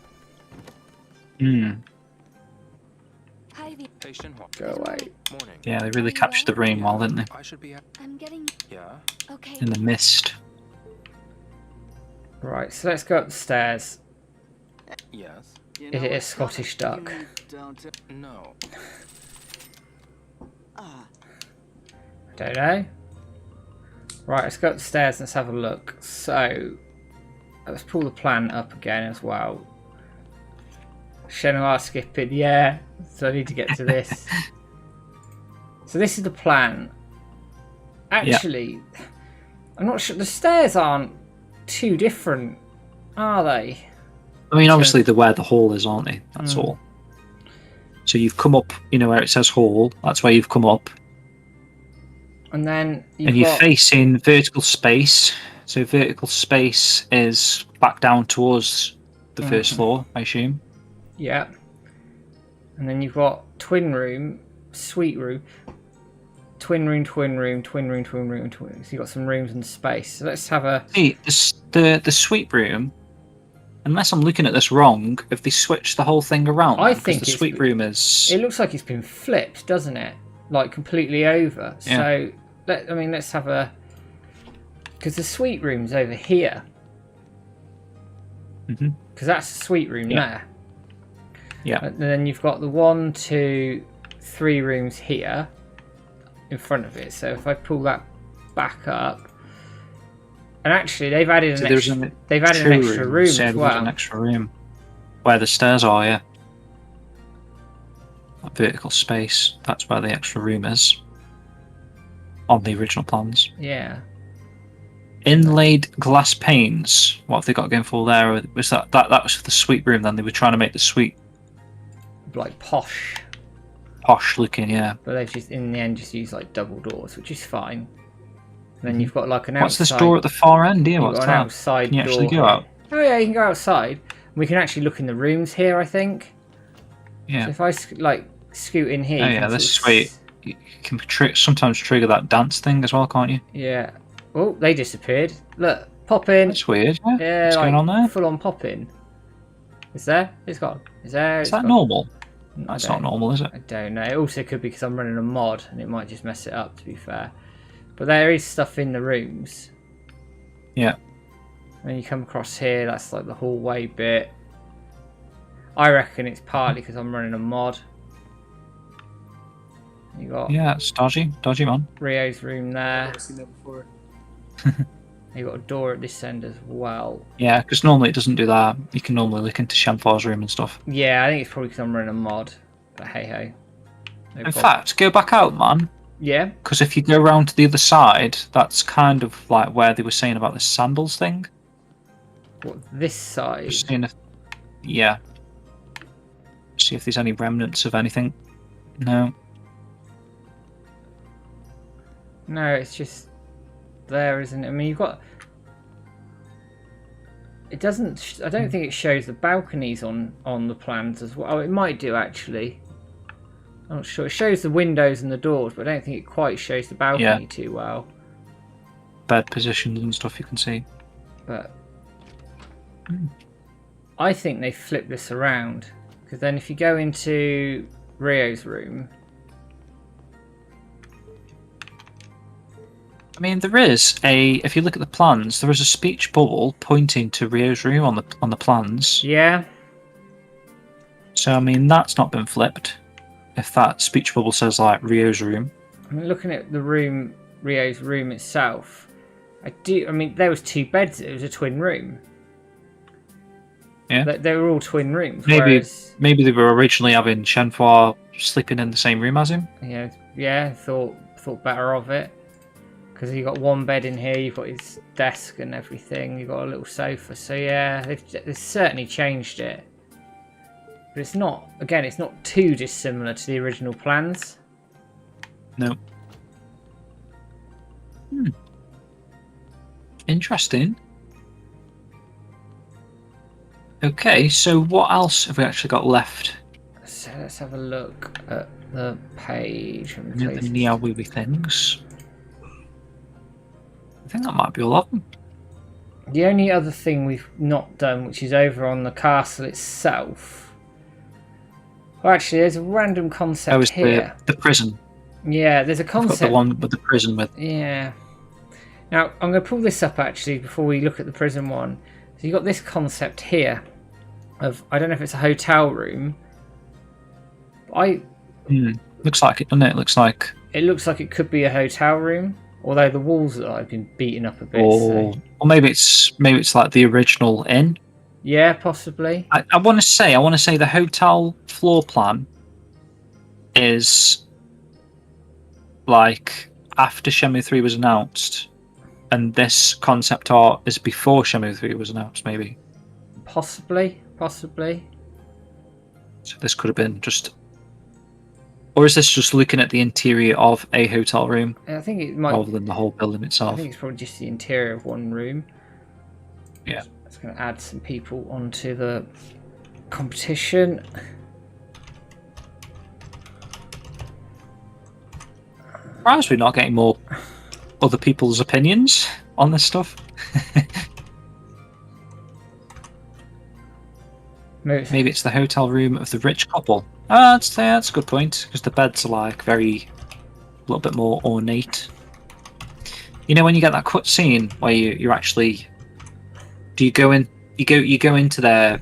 Hmm. Hi, Hey, Shenhua. Go away. Morning. Yeah, they really captured the rain well, didn't they? I should be at. I'm getting Yeah. okay. In the mist. Right, so let's go up the stairs. Yes. Is it a Scottish duck? No. I don't know. Right, let's go up the stairs and let's have a look. So, let's pull the plan up again as well. Shenmue skipping, yeah. So I need to get to this. So this is the plan. Actually, I'm not sure. The stairs aren't too different, are they? I mean, obviously they're where the hall is, aren't they? That's all. So you've come up, you know, where it says hall. That's where you've come up. And then And you're facing vertical space. So vertical space is back down towards the first floor, I assume. Yeah. And then you've got twin room, suite room, twin room, twin room, twin room, twin room, and twin room. So you've got some rooms and space. So let's have a... See, the suite room, unless I'm looking at this wrong, if they switched the whole thing around, I because think the it's- suite room is... It looks like it's been flipped, doesn't it? Like completely over. Yeah. So, let's have a... Because the suite room's over here. Mhm. Because that's the suite room there. Yeah. And then you've got the 1, 2, 3 rooms here in front of it. So if I pull that back up, and actually they've added So an there's extra, an- they've added two an extra room rooms, yeah, as there's well. an extra room where the stairs are, yeah. That vertical space, that's where the extra room is on the original plans. Yeah. Inlaid glass panes. What have they got going for there? Was that was for the suite room? Then they were trying to make the suite Like posh, posh looking, yeah. but they've just in the end just used like double doors, which is fine. And then you've got like an What's outside. this door at the far end here? You've What's got an that? outside Can you door. actually go here. out? Oh yeah, you can go outside. We can actually look in the rooms here, I think. Yeah. So if I scoot in here. Oh you yeah, can this is sort of where you can sometimes trigger that dance thing as well, can't you? Yeah. Oh, they disappeared. Look, pop in. That's weird. Yeah. Yeah, What's going on there? Full on pop in. Is there? It's gone. Is there? Is It's that gone. normal? I That's don't- not normal, is it? I don't know. It also could be because I'm running a mod and it might just mess it up, to be fair. But there is stuff in the rooms. Yeah. When you come across here, that's like the hallway bit. I reckon it's partly because I'm running a mod. You got Yeah, it's dodgy, man. Ryo's room there. Never seen that before. You got a door at this end as well. Yeah, because normally it doesn't do that. You can normally look into Shenmue's room and stuff. Yeah, I think it's probably because I'm running a mod. But hey ho. No In problem. fact, go back out, man. Yeah. Because if you go around to the other side, that's kind of like where they were saying about the sandals thing. What, this side? Just seeing if, yeah. See if there's any remnants of anything. No. No, it's just there, isn't it? I mean, you've got... It doesn't. I don't think it shows the balconies on the plans as well. Oh, it might do actually. I'm not sure. It shows the windows and the doors, but I don't think it quite shows the balcony too well. Bed positions and stuff you can see. But I think they flip this around, because then if you go into Ryo's room, I mean, there is if you look at the plans, there is a speech bubble pointing to Ryo's room on the plans. yeah, So I mean, that's not been flipped. If that speech bubble says like Ryo's room. I mean, looking at the room, Ryo's room itself, I mean, there was 2 beds. It was a twin room. Yeah. They were all twin rooms. Maybe they were originally having Shenmue sleeping in the same room as him. Yeah, thought better of it. Because you got 1 bed in here, you've got his desk and everything, you've got a little sofa. So yeah, they've certainly changed it. But it's not too dissimilar to the original plans. No. Interesting. Okay, so what else have we actually got left? So let's have a look at the page. The Niawiwi things. I think that might be all of them. The only other thing we've not done, which is over on the castle itself. Well, actually, there's a random concept here. The prison. Yeah, there's a concept. I've got the one with the prison with. Yeah. Now, I'm going to pull this up actually before we look at the prison one. So you've got this concept here of, I don't know if it's a hotel room. Looks like it, doesn't it? It looks like it could be a hotel room, although the walls have been beaten up a bit. Or maybe it's like the original inn. Yeah, possibly. I want to say the hotel floor plan is like after Shenmue 3 was announced, and this concept art is before Shenmue 3 was announced, maybe. Possibly. So this could have been just... Or is this just looking at the interior of a hotel room? I think it might... Rather than the whole building itself. I think it's probably just the interior of one room. Yeah. It's going to add some people onto the competition. Surprised we're not getting more other people's opinions on this stuff. Maybe it's the hotel room of the rich couple. That's a good point, because the beds are like a little bit more ornate. You know when you get that cut scene where you're actually, do you go in? You go into their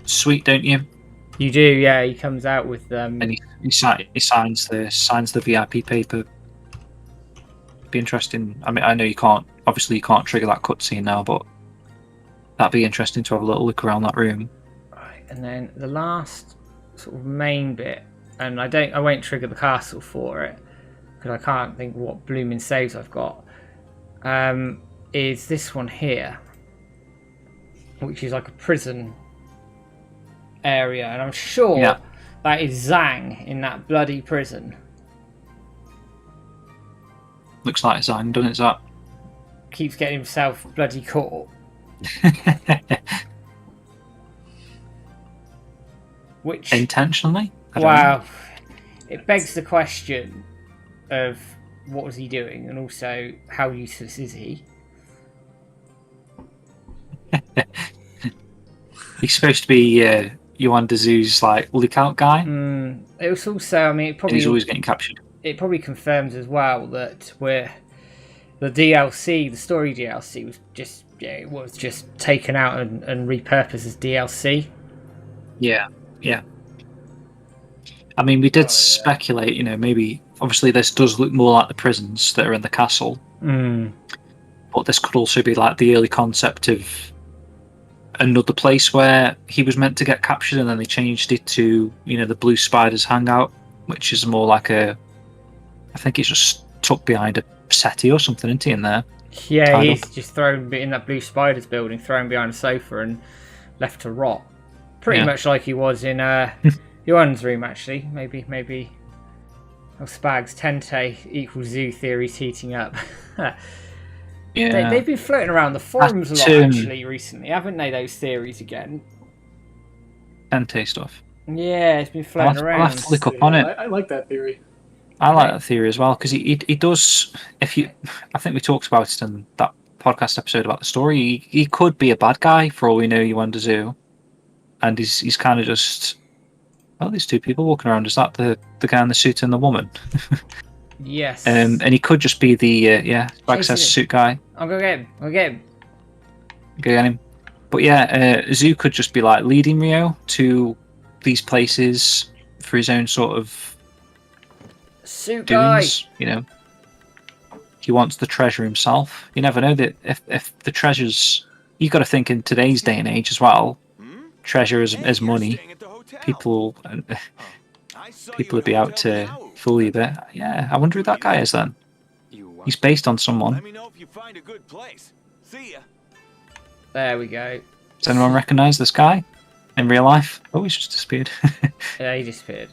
suite, don't you? You do, yeah. He comes out with them, and he signs the VIP paper. Be interesting. I mean, I know you can't trigger that cutscene now, but that'd be interesting to have a little look around that room. Right, and then the last sort of main bit, and I won't trigger the castle for it because I can't think what blooming saves I've got. Is this one here, which is like a prison area, and I'm sure that is Zhang in that bloody prison. Looks like Zhang, doesn't it, Zach? Keeps getting himself bloody caught. Which intentionally? Wow. It begs the question of what was he doing, and also how useless is he? He's supposed to be Yuan Dezu's like lookout guy. It was also, I mean, he's always getting captured. It probably confirms as well that the DLC, the story DLC, was just taken out and repurposed as DLC. Yeah. I mean, we did speculate, maybe obviously this does look more like the prisons that are in the castle. But this could also be like the early concept of another place where he was meant to get captured, and then they changed it to, the Blue Spider's hangout, which is more like I think he's just tucked behind a settee or something, isn't he, in there? Yeah, he's just thrown in that Blue Spider's building, thrown behind a sofa and left to rot. Pretty much like he was in Yuan's room, actually. Maybe. Oh, Spags, Tente equals zoo theories heating up. Yeah. They've been floating around the forums a lot That, actually recently, haven't they? Those theories again. Kente stuff. Yeah, it's been I'll floating have, around. I'll have to look up on it. I like that theory. I like that theory as well because he does. If you, I think we talked about it in that podcast episode about the story. He could be a bad guy for all we know. You under Zoo, and he's kind of just. Oh, these two people walking around. Is that the guy in the suit and the woman? Yes. And he could just be the access suit guy. I'll go get him. I'll get him. Go get him. But yeah, Zoo could just be like leading Ryo to these places for his own sort of Suit guy. doings. You know, he wants the treasure himself. You never know that if the treasures. You got to think in today's day and age as well. Treasure is money. People would be out to fool you a bit. Yeah, I wonder who that guy is then. He's based on someone. Let me know if you find a good place. See ya. There we go. Does anyone recognise this guy in real life? Oh, he's just disappeared. Yeah, he disappeared.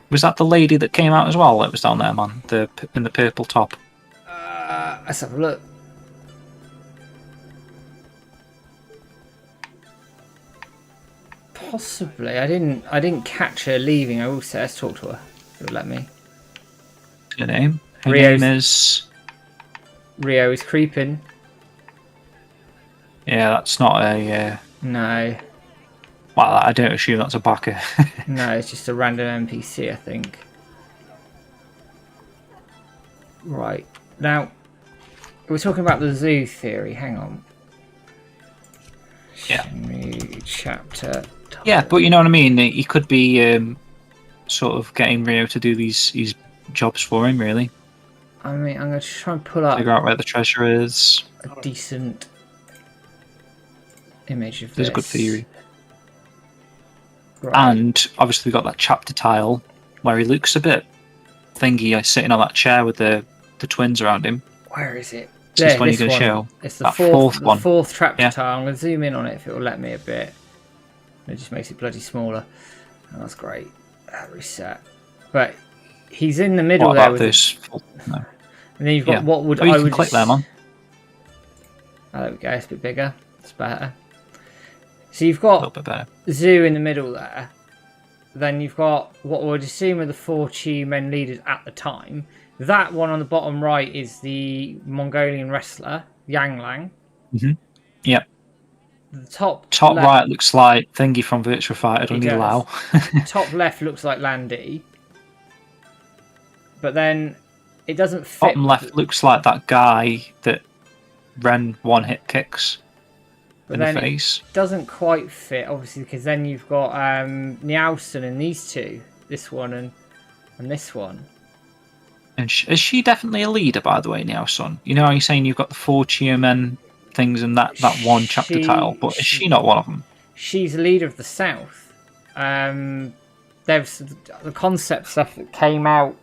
Was that the lady that came out as well that was down there, man? In the purple top. Let's have a look. Possibly. I didn't catch her leaving. I will say, let's talk to her. If it'll let me. Her name? Her Ryo's- name is... Ryo is creeping. Yeah, that's not a... No. Well, I don't assume that's a backer. No, it's just a random NPC, I think. Right. Now, we're talking about the zoo theory. Hang on. Yeah. Shenmue chapter. Yeah, but you know what I mean? He could be sort of getting Ryo to do these jobs for him, really. I mean, I'm going to try and pull up Figure out where the treasure is. a decent image of There's this. a good theory. Right. And obviously we've got that chapter tile where he looks a bit thingy, sitting on that chair with the twins around him. Where is it? So There, which one are you this going to one. show? It's the That fourth one. The fourth chapter Yeah. tile. I'm going to zoom in on it if it will let me a bit. It just makes it bloody smaller. Oh, that's great. Reset. But he's in the middle What there about with this? No. and then you've got Yeah. what would Oh, you I can would click there, man. Oh, there we go. It's a bit bigger. It's better. So you've A little got bit better. Zoo in the middle there. Then you've got what I would assume are the four Chi men leaders at the time. That one on the bottom right is the Mongolian wrestler, Yang Lang. Yep. The top Top left, right looks like thingy from Virtua Fighter, don't It you allow? top left looks like Landy. But then it doesn't fit. Bottom left looks like that guy that Ren one-hit kicks but in then the face. it doesn't quite fit, obviously, because then you've got Nielsen and these two. This one and this one. And is she definitely a leader, by the way, now, son? You know how you're saying you've got the four Chia men things in that one chapter title, but is she not one of them? She's a leader of the South. There's the concept stuff that came out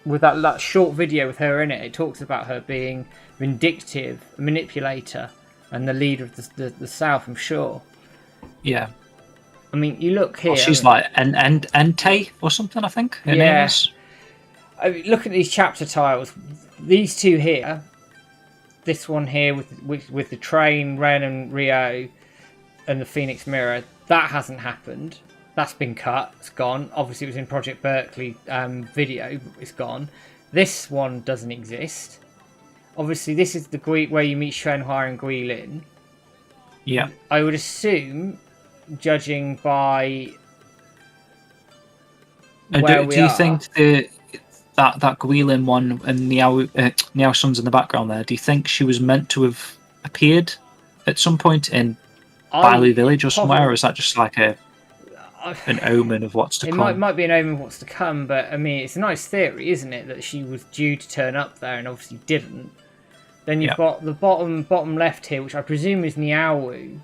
with that short video with her in it. It talks about her being vindictive, a manipulator, and the leader of the South, I'm sure. Yeah. I mean, you look here. Well, she's like Ente or something, I think. Her Yeah. name is. I mean, look at these chapter tiles. These two here, this one here with the train, Ren and Ryo, and the Phoenix Mirror. That hasn't happened. That's been cut. It's gone. Obviously, it was in Project Berkeley video. But it's gone. This one doesn't exist. Obviously, this is the where you meet Shenhua and Guilin. Yeah. I would assume, judging by where we Do you are, think that Guilin one and Niao Sun's in the background there? Do you think she was meant to have appeared at some point in Bailey Village or somewhere, or is that just like an omen of what's to come? It might be an omen of what's to come, but I mean, it's a nice theory, isn't it, that she was due to turn up there and obviously didn't. Then you've got the bottom left here, which I presume is Niaowu.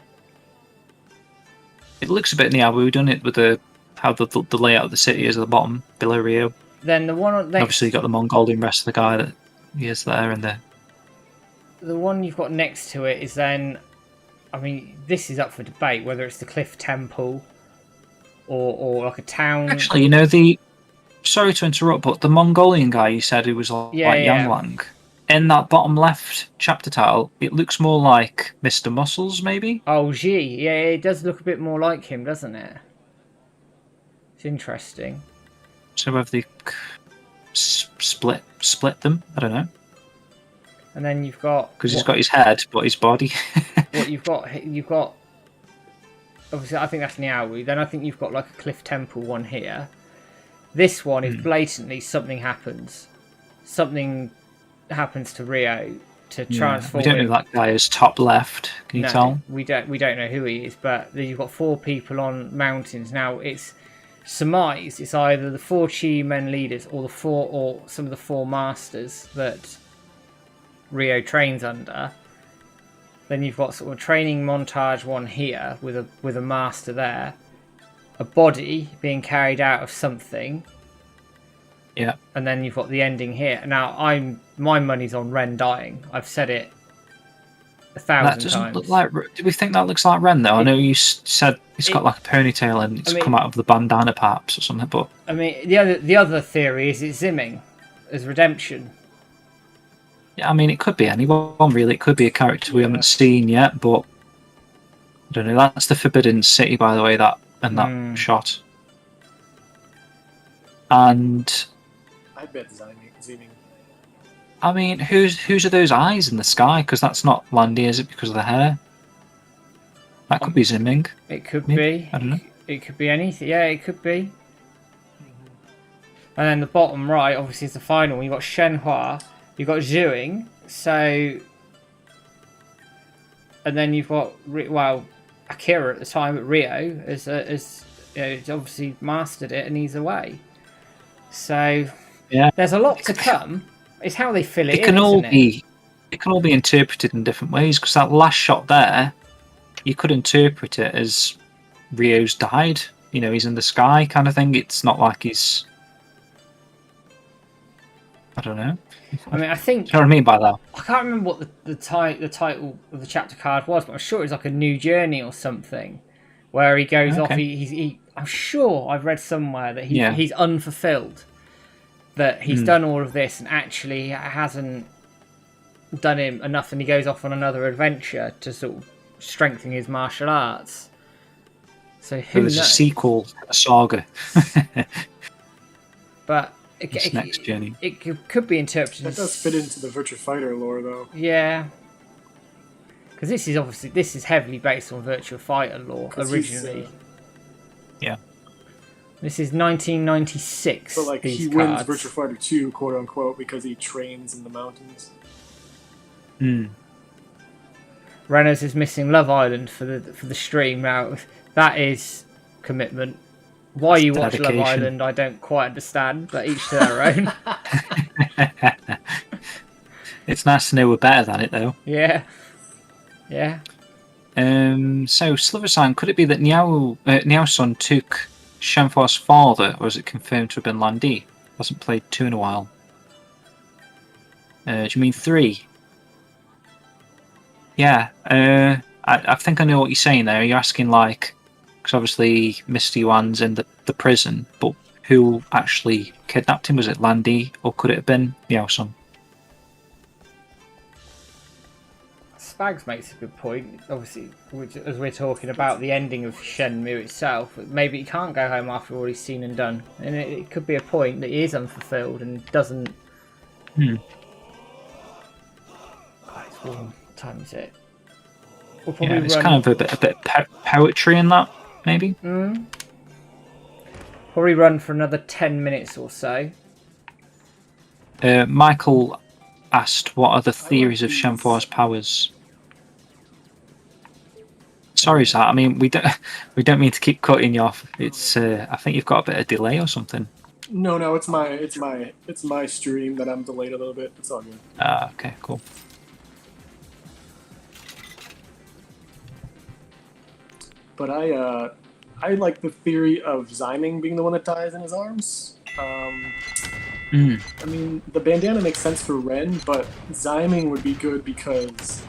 It looks a bit Niaowu, doesn't it, with how the layout of the city is at the bottom, below Rio. Then the one next, Obviously, you've got the Mongolian wrestler guy that he is there, and the one you've got next to it is then, I mean, this is up for debate whether it's the Cliff Temple or like a town. actually, you know the sorry to interrupt, but the Mongolian guy you said who was like Yang Lang, in that bottom left chapter title, it looks more like Mr. Muscles, maybe? Oh, G. Yeah, it does look a bit more like him, doesn't it? It's interesting. So have they split them? I don't know. And then you've got... Because he's got his head, but his body. What you've got... Obviously, I think that's Niaowu. Then I think you've got like a Cliff Temple one here. This one is blatantly something happens. Something happens to Ryo to transform. We don't know that guy is top left. Can you tell? We don't know who he is, but you've got 4 people on mountains. Now it's surmised it's either the 4 Chi men leaders or some of the 4 masters that Ryo trains under. Then you've got sort of a training montage one here with a master there, a body being carried out of something. Yeah. And then you've got the ending here. Now my money's on Ren dying. I've said it 1,000 times. Look like. Do we think that looks like Ren though? I know you said it's got like a ponytail and it's come out of the bandana perhaps or something. But I mean, the other theory is it's Zimming as redemption. yeah, I mean it could be anyone really. It could be a character we haven't seen yet, but I don't know. That's the Forbidden City, by the way. That shot. And I bet Zimming. I mean, whose are those eyes in the sky? Because that's not Landy, is it? Because of the hair. That could be Zimming. It could maybe. be. I don't know. It could be anything. Yeah, it could be. And then the bottom right, obviously, is the final one. You've got Shenhua. You've got Zhuing. So... And then you've got, Akira at the time, but Ryo has obviously mastered it and he's away. So yeah, there's a lot to come. It's how they fill it in, can all isn't be. It can all be interpreted in different ways. Because that last shot there, you could interpret it as Ryo's died. You know, he's in the sky, kind of thing. It's not like he's. I don't know. I mean, I think. You know what I mean by that? I can't remember what the title of the chapter card was, but I'm sure it's like a new journey or something, where he goes off. I'm sure I've read somewhere that he's unfulfilled, that he's done all of this and actually hasn't done him enough, and he goes off on another adventure to sort of strengthen his martial arts. So who knows? There's a sequel, a saga. But next journey. It could be interpreted. That does fit into the Virtua Fighter lore, though. Yeah, because this is heavily based on Virtua Fighter lore originally. Yeah. This is 1996. But like he wins Virtua Fighter 2, quote unquote, because he trains in the mountains. Reynolds is missing Love Island for the stream. Now that is commitment. Why you watch dedication. Love Island, I don't quite understand, but each to their own. It's nice to know we're better than it, though. Yeah. So, Sliversign, could it be that Niao-sun took Shenhua's father, or is it confirmed to have been Landi? Hasn't played 2 in a while. Do you mean 3? Yeah. I think I know what you're saying there. You're asking, like, because obviously Mr. Yuan's in the prison, but who actually kidnapped him? Was it Landi, or could it have been Niao-sun? Spags makes a good point. Obviously, as we're talking about the ending of Shenmue itself, maybe he can't go home after all he's seen and done, and it could be a point that he is unfulfilled and doesn't. It's warm. What time is it? We'll probably it's kind of a bit poetry in that, maybe. Probably run for another 10 minutes or so. Michael asked, "What are the theories of Shenhua's powers?" Sorry, Zat. I mean, we don't mean to keep cutting you off. It's I think you've got a bit of delay or something. No, it's my stream that I'm delayed a little bit. It's all good. Okay, cool. But I like the theory of Zyming being the one that dies in his arms. I mean, the bandana makes sense for Ren, but Zyming would be good because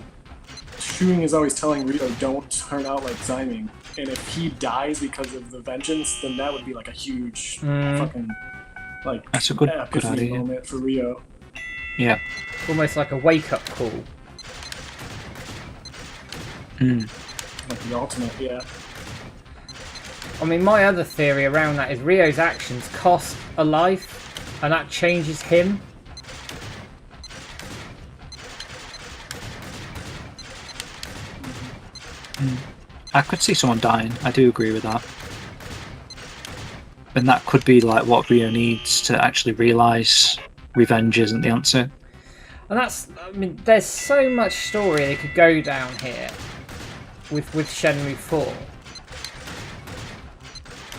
Shuing is always telling Ryo, don't turn out like Zyming. And if he dies because of the vengeance, then that would be like a huge fucking Like That's a good epiphany idea. moment for Ryo. Yeah. Almost like a wake-up call. Like the ultimate, yeah. I mean, my other theory around that is Ryo's actions cost a life, and that changes him. I could see someone dying. I do agree with that. And that could be like what Ryo needs to actually realise revenge isn't the answer. And that's, I mean, there's so much story they could go down here with Shenmue 4.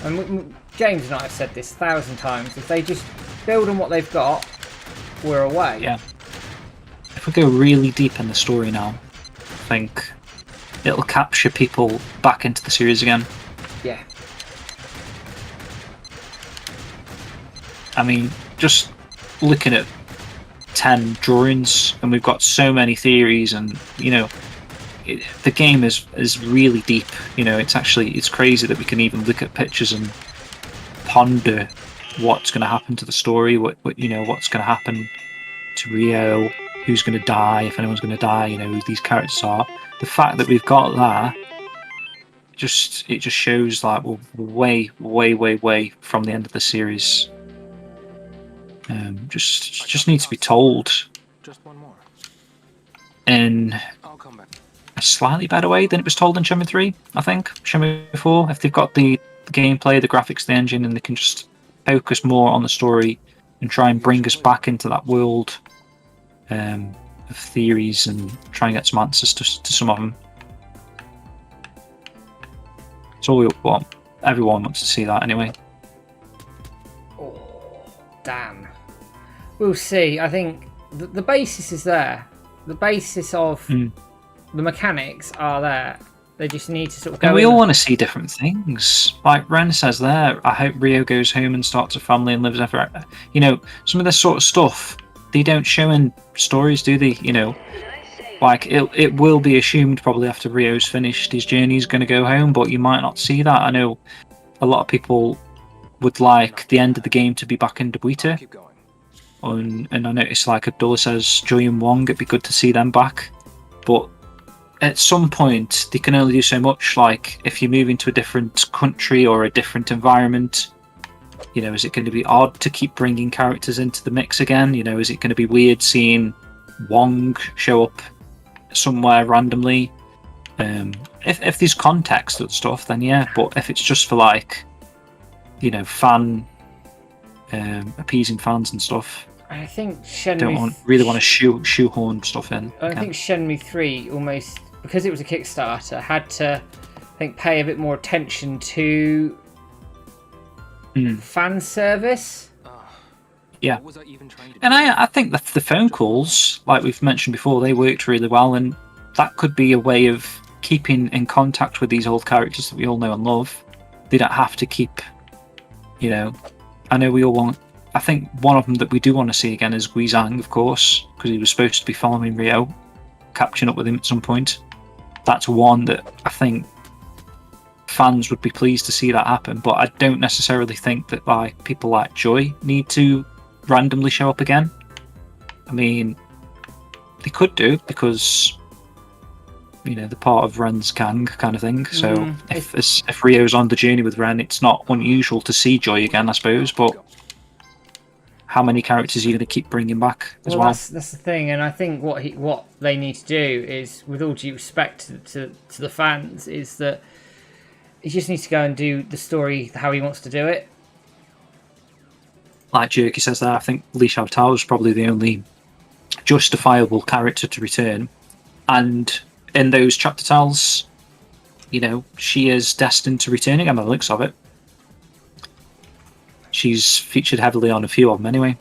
And James and I have said this 1,000 times. If they just build on what they've got, we're away. Yeah. If we go really deep in the story now, I think it'll capture people back into the series again. Yeah. I mean, just looking at 10 drawings, and we've got so many theories, and the game is really deep. It's crazy that we can even look at pictures and ponder what's going to happen to the story, what's going to happen to Ryo, who's going to die, if anyone's going to die, who these characters are. The fact that we've got that, it just shows like we're way from the end of the series. Just needs to be told Just one more. in I'll come back. a slightly better way than it was told in Shenmue 3, I think. Shenmue 4, if they've got the gameplay, the graphics, the engine, and they can just focus more on the story and try and bring us back into that world of theories and try and get some answers to some of them. It's all we want. Everyone wants to see that anyway. Oh, damn. We'll see. I think the basis is there. The basis of the mechanics are there. They just need to sort of go. And we all want to see different things. Like Ren says there, I hope Ryo goes home and starts a family and lives ever. Some of this sort of stuff they don't show in stories, do they? Like it will be assumed probably after Ryo's finished his journey he's going to go home, but you might not see that. I know a lot of people would like the end of the game to be back in Debuita. Keep going. And I noticed like Abdullah says Joy and Wong, it'd be good to see them back. But at some point they can only do so much. Like if you move into a different country or a different environment, is it going to be odd to keep bringing characters into the mix again? Is it going to be weird seeing Wong show up somewhere randomly? If there's context and stuff, then yeah. But if it's just for like, fan appeasing fans and stuff, I think don't really want to shoehorn stuff in. I think Shenmue 3 almost, because it was a Kickstarter, had to, I think, pay a bit more attention to fan service. Yeah. What was I even trying to do? And I think the phone calls, like we've mentioned before, they worked really well, and that could be a way of keeping in contact with these old characters that we all know and love. They don't have to keep, I know we all want. I think one of them that we do want to see again is Guizhang, of course, because he was supposed to be following Ryo, catching up with him at some point. That's one that I think fans would be pleased to see that happen, but I don't necessarily think that like people like Joy need to randomly show up again. I mean, they could do, because they're part of Ren's gang kind of thing. So if Ryo's on the journey with Ren, it's not unusual to see Joy again, I suppose. But how many characters are you going to keep bringing back as well? That's the thing, and I think what they need to do is, with all due respect to the fans, is that he just needs to go and do the story how he wants to do it. Like Jerky says there, I think Li Xiaotao is probably the only justifiable character to return. And in those chapter tells, she is destined to return again by the looks of it. She's featured heavily on a few of them anyway.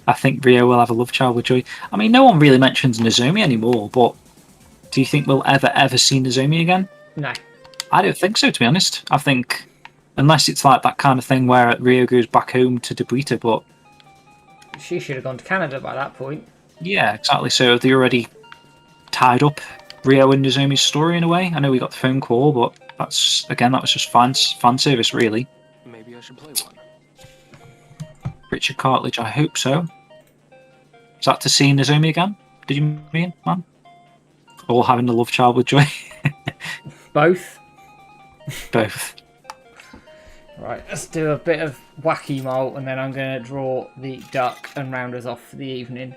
I think Ryo will have a love child with Joy. I mean, no one really mentions Nozomi anymore, but do you think we'll ever see Nozomi again? No. I don't think so, to be honest. I think, unless it's like that kind of thing where Ryo goes back home to Debuita, but She should have gone to Canada by that point. yeah, exactly. So they already tied up Ryo and Nozomi's story in a way. I know we got the phone call, but that was just fan service, really. Maybe Maybe I should play one. Richard Cartledge, I hope so. Is that to see Nozomi again? Did you mean, man? Or having a love child with Joy? Both. Both. Right, let's do a bit of wacky mole, and then I'm going to draw the duck and round us off for the evening.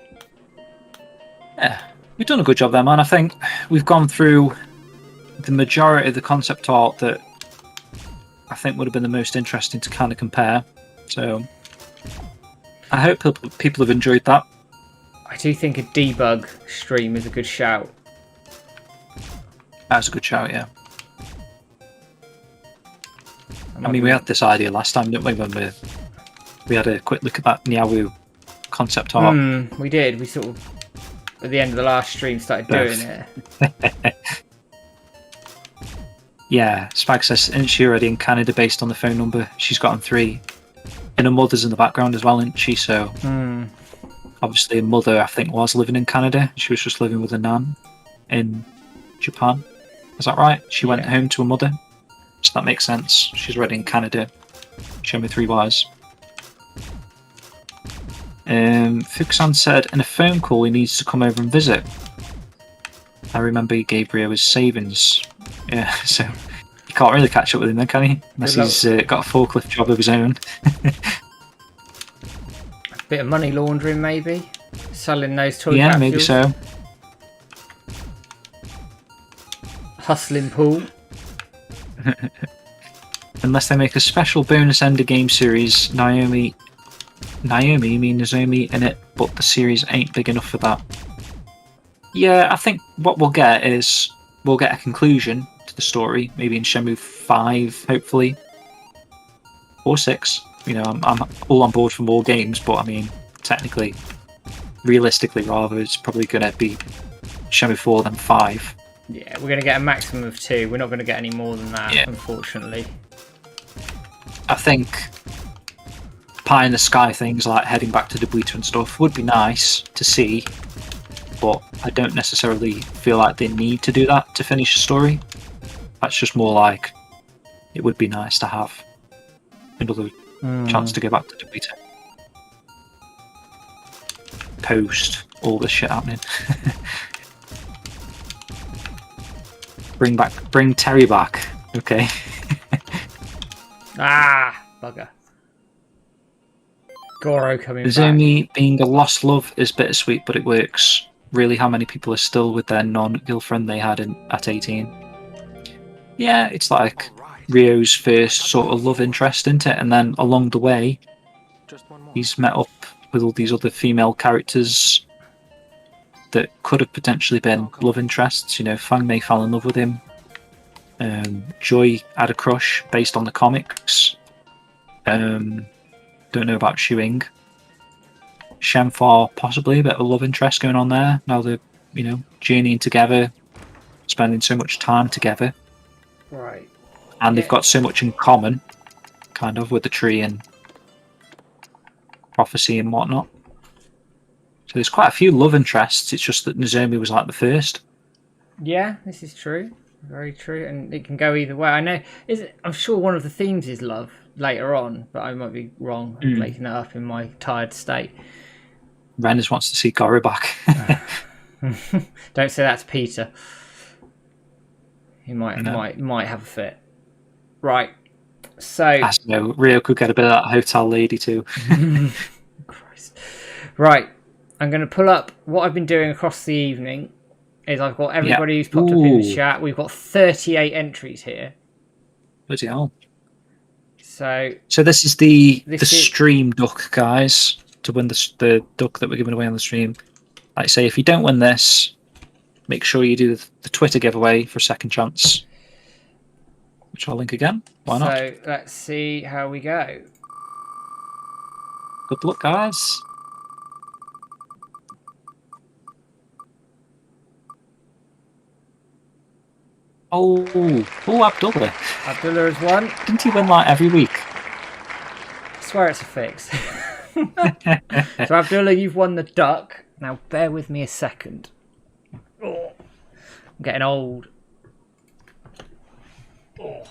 Yeah, we've done a good job there, man. I think we've gone through the majority of the concept art that I think would have been the most interesting to kind of compare. So I hope people have enjoyed that. I do think a debug stream is a good shout. That was a good shout, yeah. I mean, we had this idea last time, didn't we? When we had a quick look at that Niawu concept art. We did. We sort of, at the end of the last stream, started doing it. Yeah, Spag says, isn't she already in Canada based on the phone number? She's gotten 3. And her mother's in the background as well, isn't she? So, obviously, her mother, I think, was living in Canada. She was just living with her nan in Japan. Is that right? She went home to her mother. So that makes sense. She's already in Canada. Show me 3 wires. Fukusan said, in a phone call, he needs to come over and visit. I remember he gave Ryo his savings. Yeah, so you can't really catch up with him then, can he? Unless he's got a forklift job of his own. A bit of money laundering, maybe? Selling those toy Yeah, capsules. maybe so. Hustling pool. Unless they make a special bonus end of game series, Nozomi in it, but the series ain't big enough for that. Yeah, I think what we'll get is we'll get a conclusion to the story, maybe in Shenmue 5, hopefully, or 6. You know, I'm all on board for more games, but I mean, technically, realistically, rather, it's probably going to be Shenmue 4 than 5. Yeah, we're going to get a maximum of 2. We're not going to get any more than that, unfortunately. I think pie in the sky things like heading back to Debuta and stuff would be nice to see, but I don't necessarily feel like they need to do that to finish the story. That's just more like it would be nice to have another chance to go back to Debuta post all this shit happening. Bring Terry back. Okay. Bugger. Goro coming There's back. only being a lost love is bittersweet, but it works. Really, how many people are still with their non-girlfriend they had at 18? Yeah, it's like Ryo's first sort of love interest, isn't it? And then along the way, he's met up with all these other female characters that could have potentially been love interests. You know, Fang Mei fell in love with him. Joy had a crush based on the comics. Don't know about Shuing. Shenfar, possibly a bit of a love interest going on there. Now they're, you know, journeying together, spending so much time together. Right. And they've got so much in common, kind of, with the tree and prophecy and whatnot. So there's quite a few love interests. It's just that Nozomi was like the first. Yeah, this is true. Very true. And it can go either way. I know. I'm sure one of the themes is love later on, but I might be wrong. I'm making that up in my tired state. Ren just wants to see Goro back. Don't say that to Peter. He might have a fit. Right. So As you know, Ryo could get a bit of that hotel lady too. Christ. Right. I'm going to pull up what I've been doing across the evening. Is I've got everybody who's popped up in the chat. We've got 38 entries here. Bloody hell. So this is the stream duck, guys, to win the duck that we're giving away on the stream. Like I say, if you don't win this, make sure you do the Twitter giveaway for a second chance, which I'll link again. Why not? So let's see how we go. Good luck, guys. Oh, Abdullah. Abdullah has won. Didn't he win like every week? I swear it's a fix. So Abdullah, you've won the duck. Now bear with me a second. Oh, I'm getting old. Oh.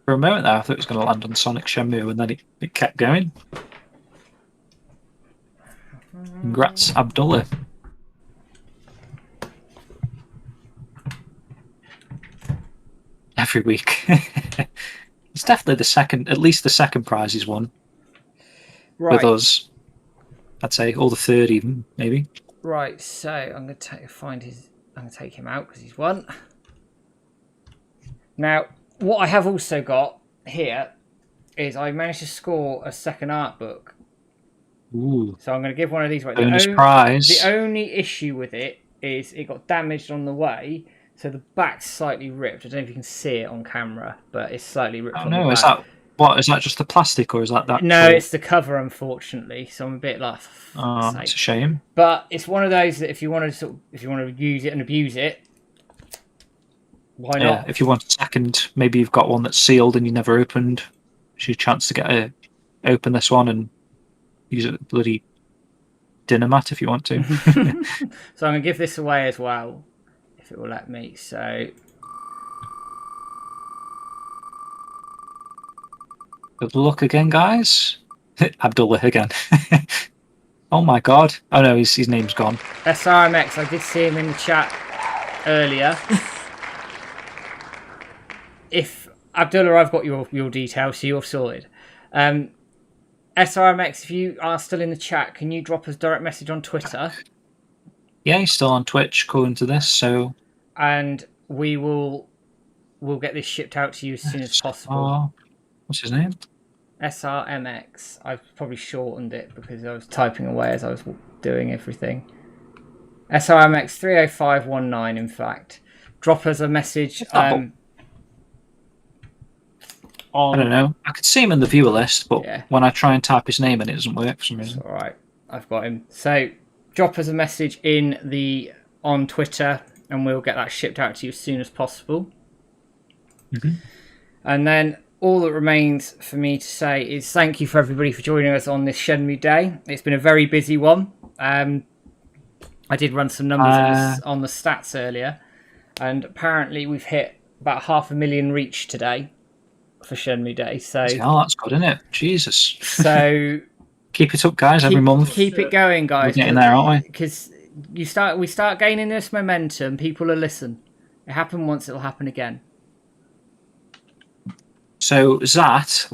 For a moment there, I thought it was going to land on Sonic Shenmue, and then it kept going. Congrats, Abdullah. Every week. It's definitely the second, at least the second prize he's won. Right. With us. I'd say, or the third even, maybe. Right, so I'm going to I'm going to take him out because he's won. Now, what I have also got here is I managed to score a second art book. Ooh. So I'm going to give one of these away. Bonus prize. The only issue with it is it got damaged on the way, so the back's slightly ripped. I don't know if you can see it on camera, but it's slightly ripped on the back. Is that what? Is that just the plastic, or is that? No, it's the cover, unfortunately. So I'm a bit like, oh, that's a shame. But it's one of those that if you want to use it and abuse it, why not? Yeah, if you want a second, maybe you've got one that's sealed and you never opened. It's your chance to open this one and use it at bloody dinner mat if you want to. So I'm going to give this away as well, if it will let me. So good luck again, guys. Abdullah again. Oh my god. Oh no, his name's gone. SRMX, I did see him in the chat earlier. If Abdullah, I've got your details, so you're sorted. SRMX, if you are still in the chat, can you drop us direct message on Twitter? Yeah, he's still on Twitch according to this, so and we'll get this shipped out to you as soon as possible. What's his name? SRMX. I've probably shortened it because I was typing away as I was doing everything. SRMX 30519, in fact. Drop us a message. I don't know. I could see him in the viewer list, but when I try and type his name in, it doesn't work for some reason. All right, I've got him. So drop us a message on Twitter, and we'll get that shipped out to you as soon as possible. Mm-hmm. And then all that remains for me to say is thank you for everybody for joining us on this Shenmue day. It's been a very busy one. I did run some numbers on the stats earlier, and apparently we've hit about 500,000 reach today for Shenmue Day. So that's good, isn't it? Jesus. So keep it up, guys. Every month. Keep it going, guys. We're getting there, aren't we? Because we start gaining this momentum. People will listen. It happened once. It'll happen again. So Zat,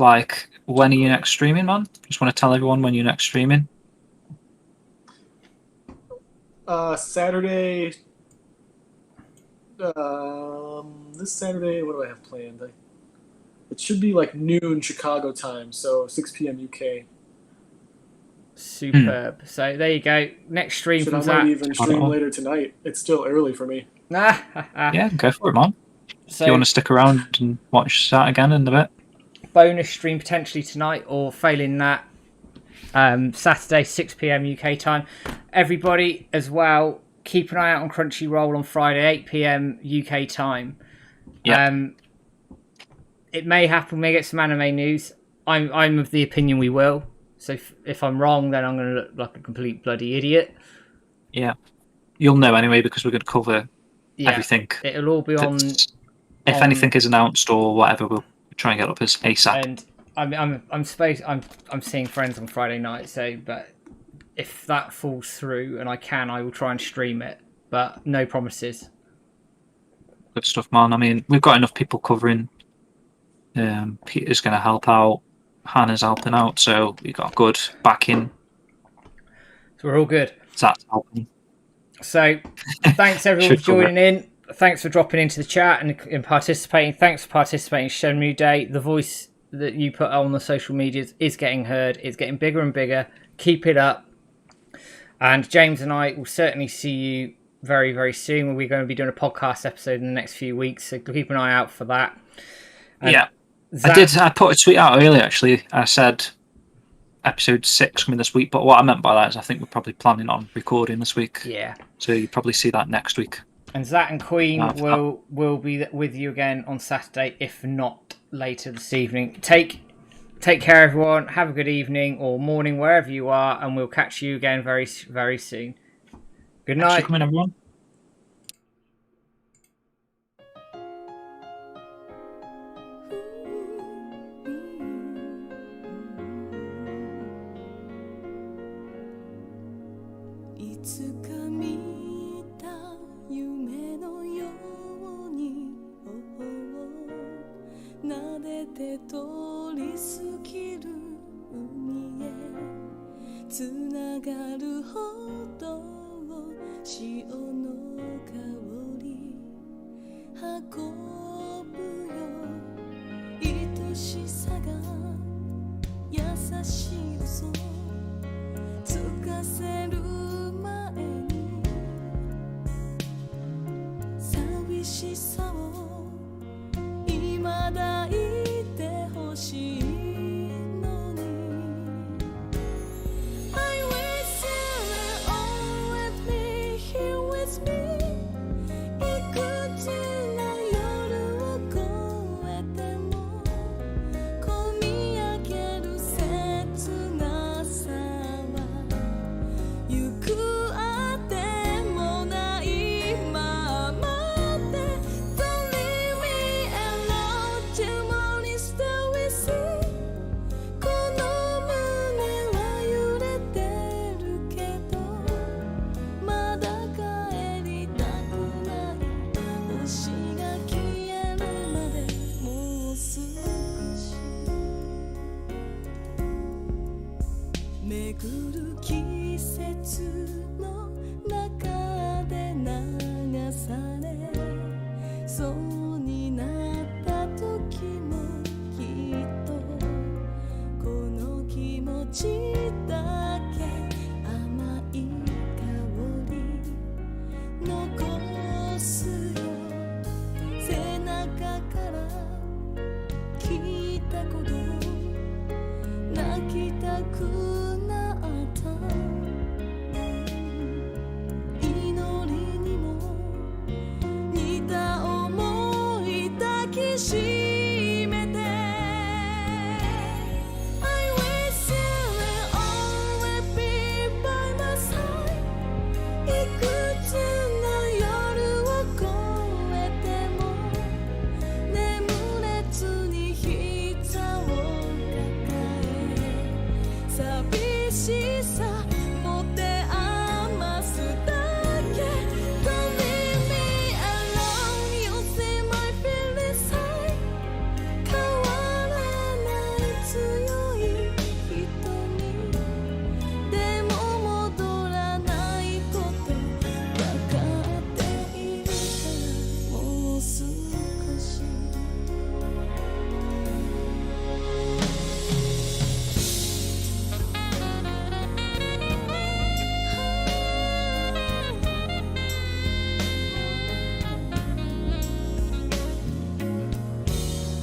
when are you next streaming, man? Just want to tell everyone when you're next streaming. Saturday. This Saturday, what do I have planned? It should be noon Chicago time, so 6 p.m. UK. Superb. So there you go. Next stream from Zach. I might even stream later tonight. It's still early for me. Yeah, go for it, man. So, if you want to stick around and watch that again in a bit. Bonus stream potentially tonight, or failing that, Saturday 6 p.m. UK time. Everybody as well, keep an eye out on Crunchyroll on Friday 8 p.m. UK time. Yeah. It may happen. We may get some anime news. I'm of the opinion we will. So if I'm wrong, then I'm going to look like a complete bloody idiot. Yeah. You'll know anyway because we're going to cover everything. It'll all be on. If anything is announced or whatever, we'll try and get up as ASAP. And I'm seeing friends on Friday night. So, but if that falls through and I will try and stream it. But no promises. Good stuff, man. I mean, we've got enough people covering. Peter's going to help out. Hannah's helping out, so we got good backing. So we're all good. That's helping. So thanks everyone for joining in. Thanks for dropping into the chat and participating. Thanks for participating in Shenmue Day. The voice that you put on the social medias is getting heard. It's getting bigger and bigger. Keep it up. And James and I will certainly see you very, very soon. We're going to be doing a podcast episode in the next few weeks, so keep an eye out for that. And yeah. I put a tweet out earlier, actually. I said episode 6 coming this week, but what I meant by that is I think we're probably planning on recording this week. Yeah. So you'll probably see that next week. And Zat and Queen will be with you again on Saturday, if not later this evening. Take care, everyone. Have a good evening or morning, wherever you are, and we'll catch you again very, very soon. Good night. Thanks for coming, everyone. 撫でて通り過ぎる海へつながるほど潮の香り運ぶよ愛しさが優しい嘘つかせる前に寂しさを今抱いてほしいのに I wish you were all with me here with me 幾つの夜を越えても込み上げる切なさは行くあてもないままで Don't leave me alone till morning still we see この胸は揺れてるけどまだ帰りたくない星が消えるまでもう少し巡る季節の中で流されそうになった時もきっとこの気持ちだけ甘い香り残すよ背中から聞いたこと泣きたく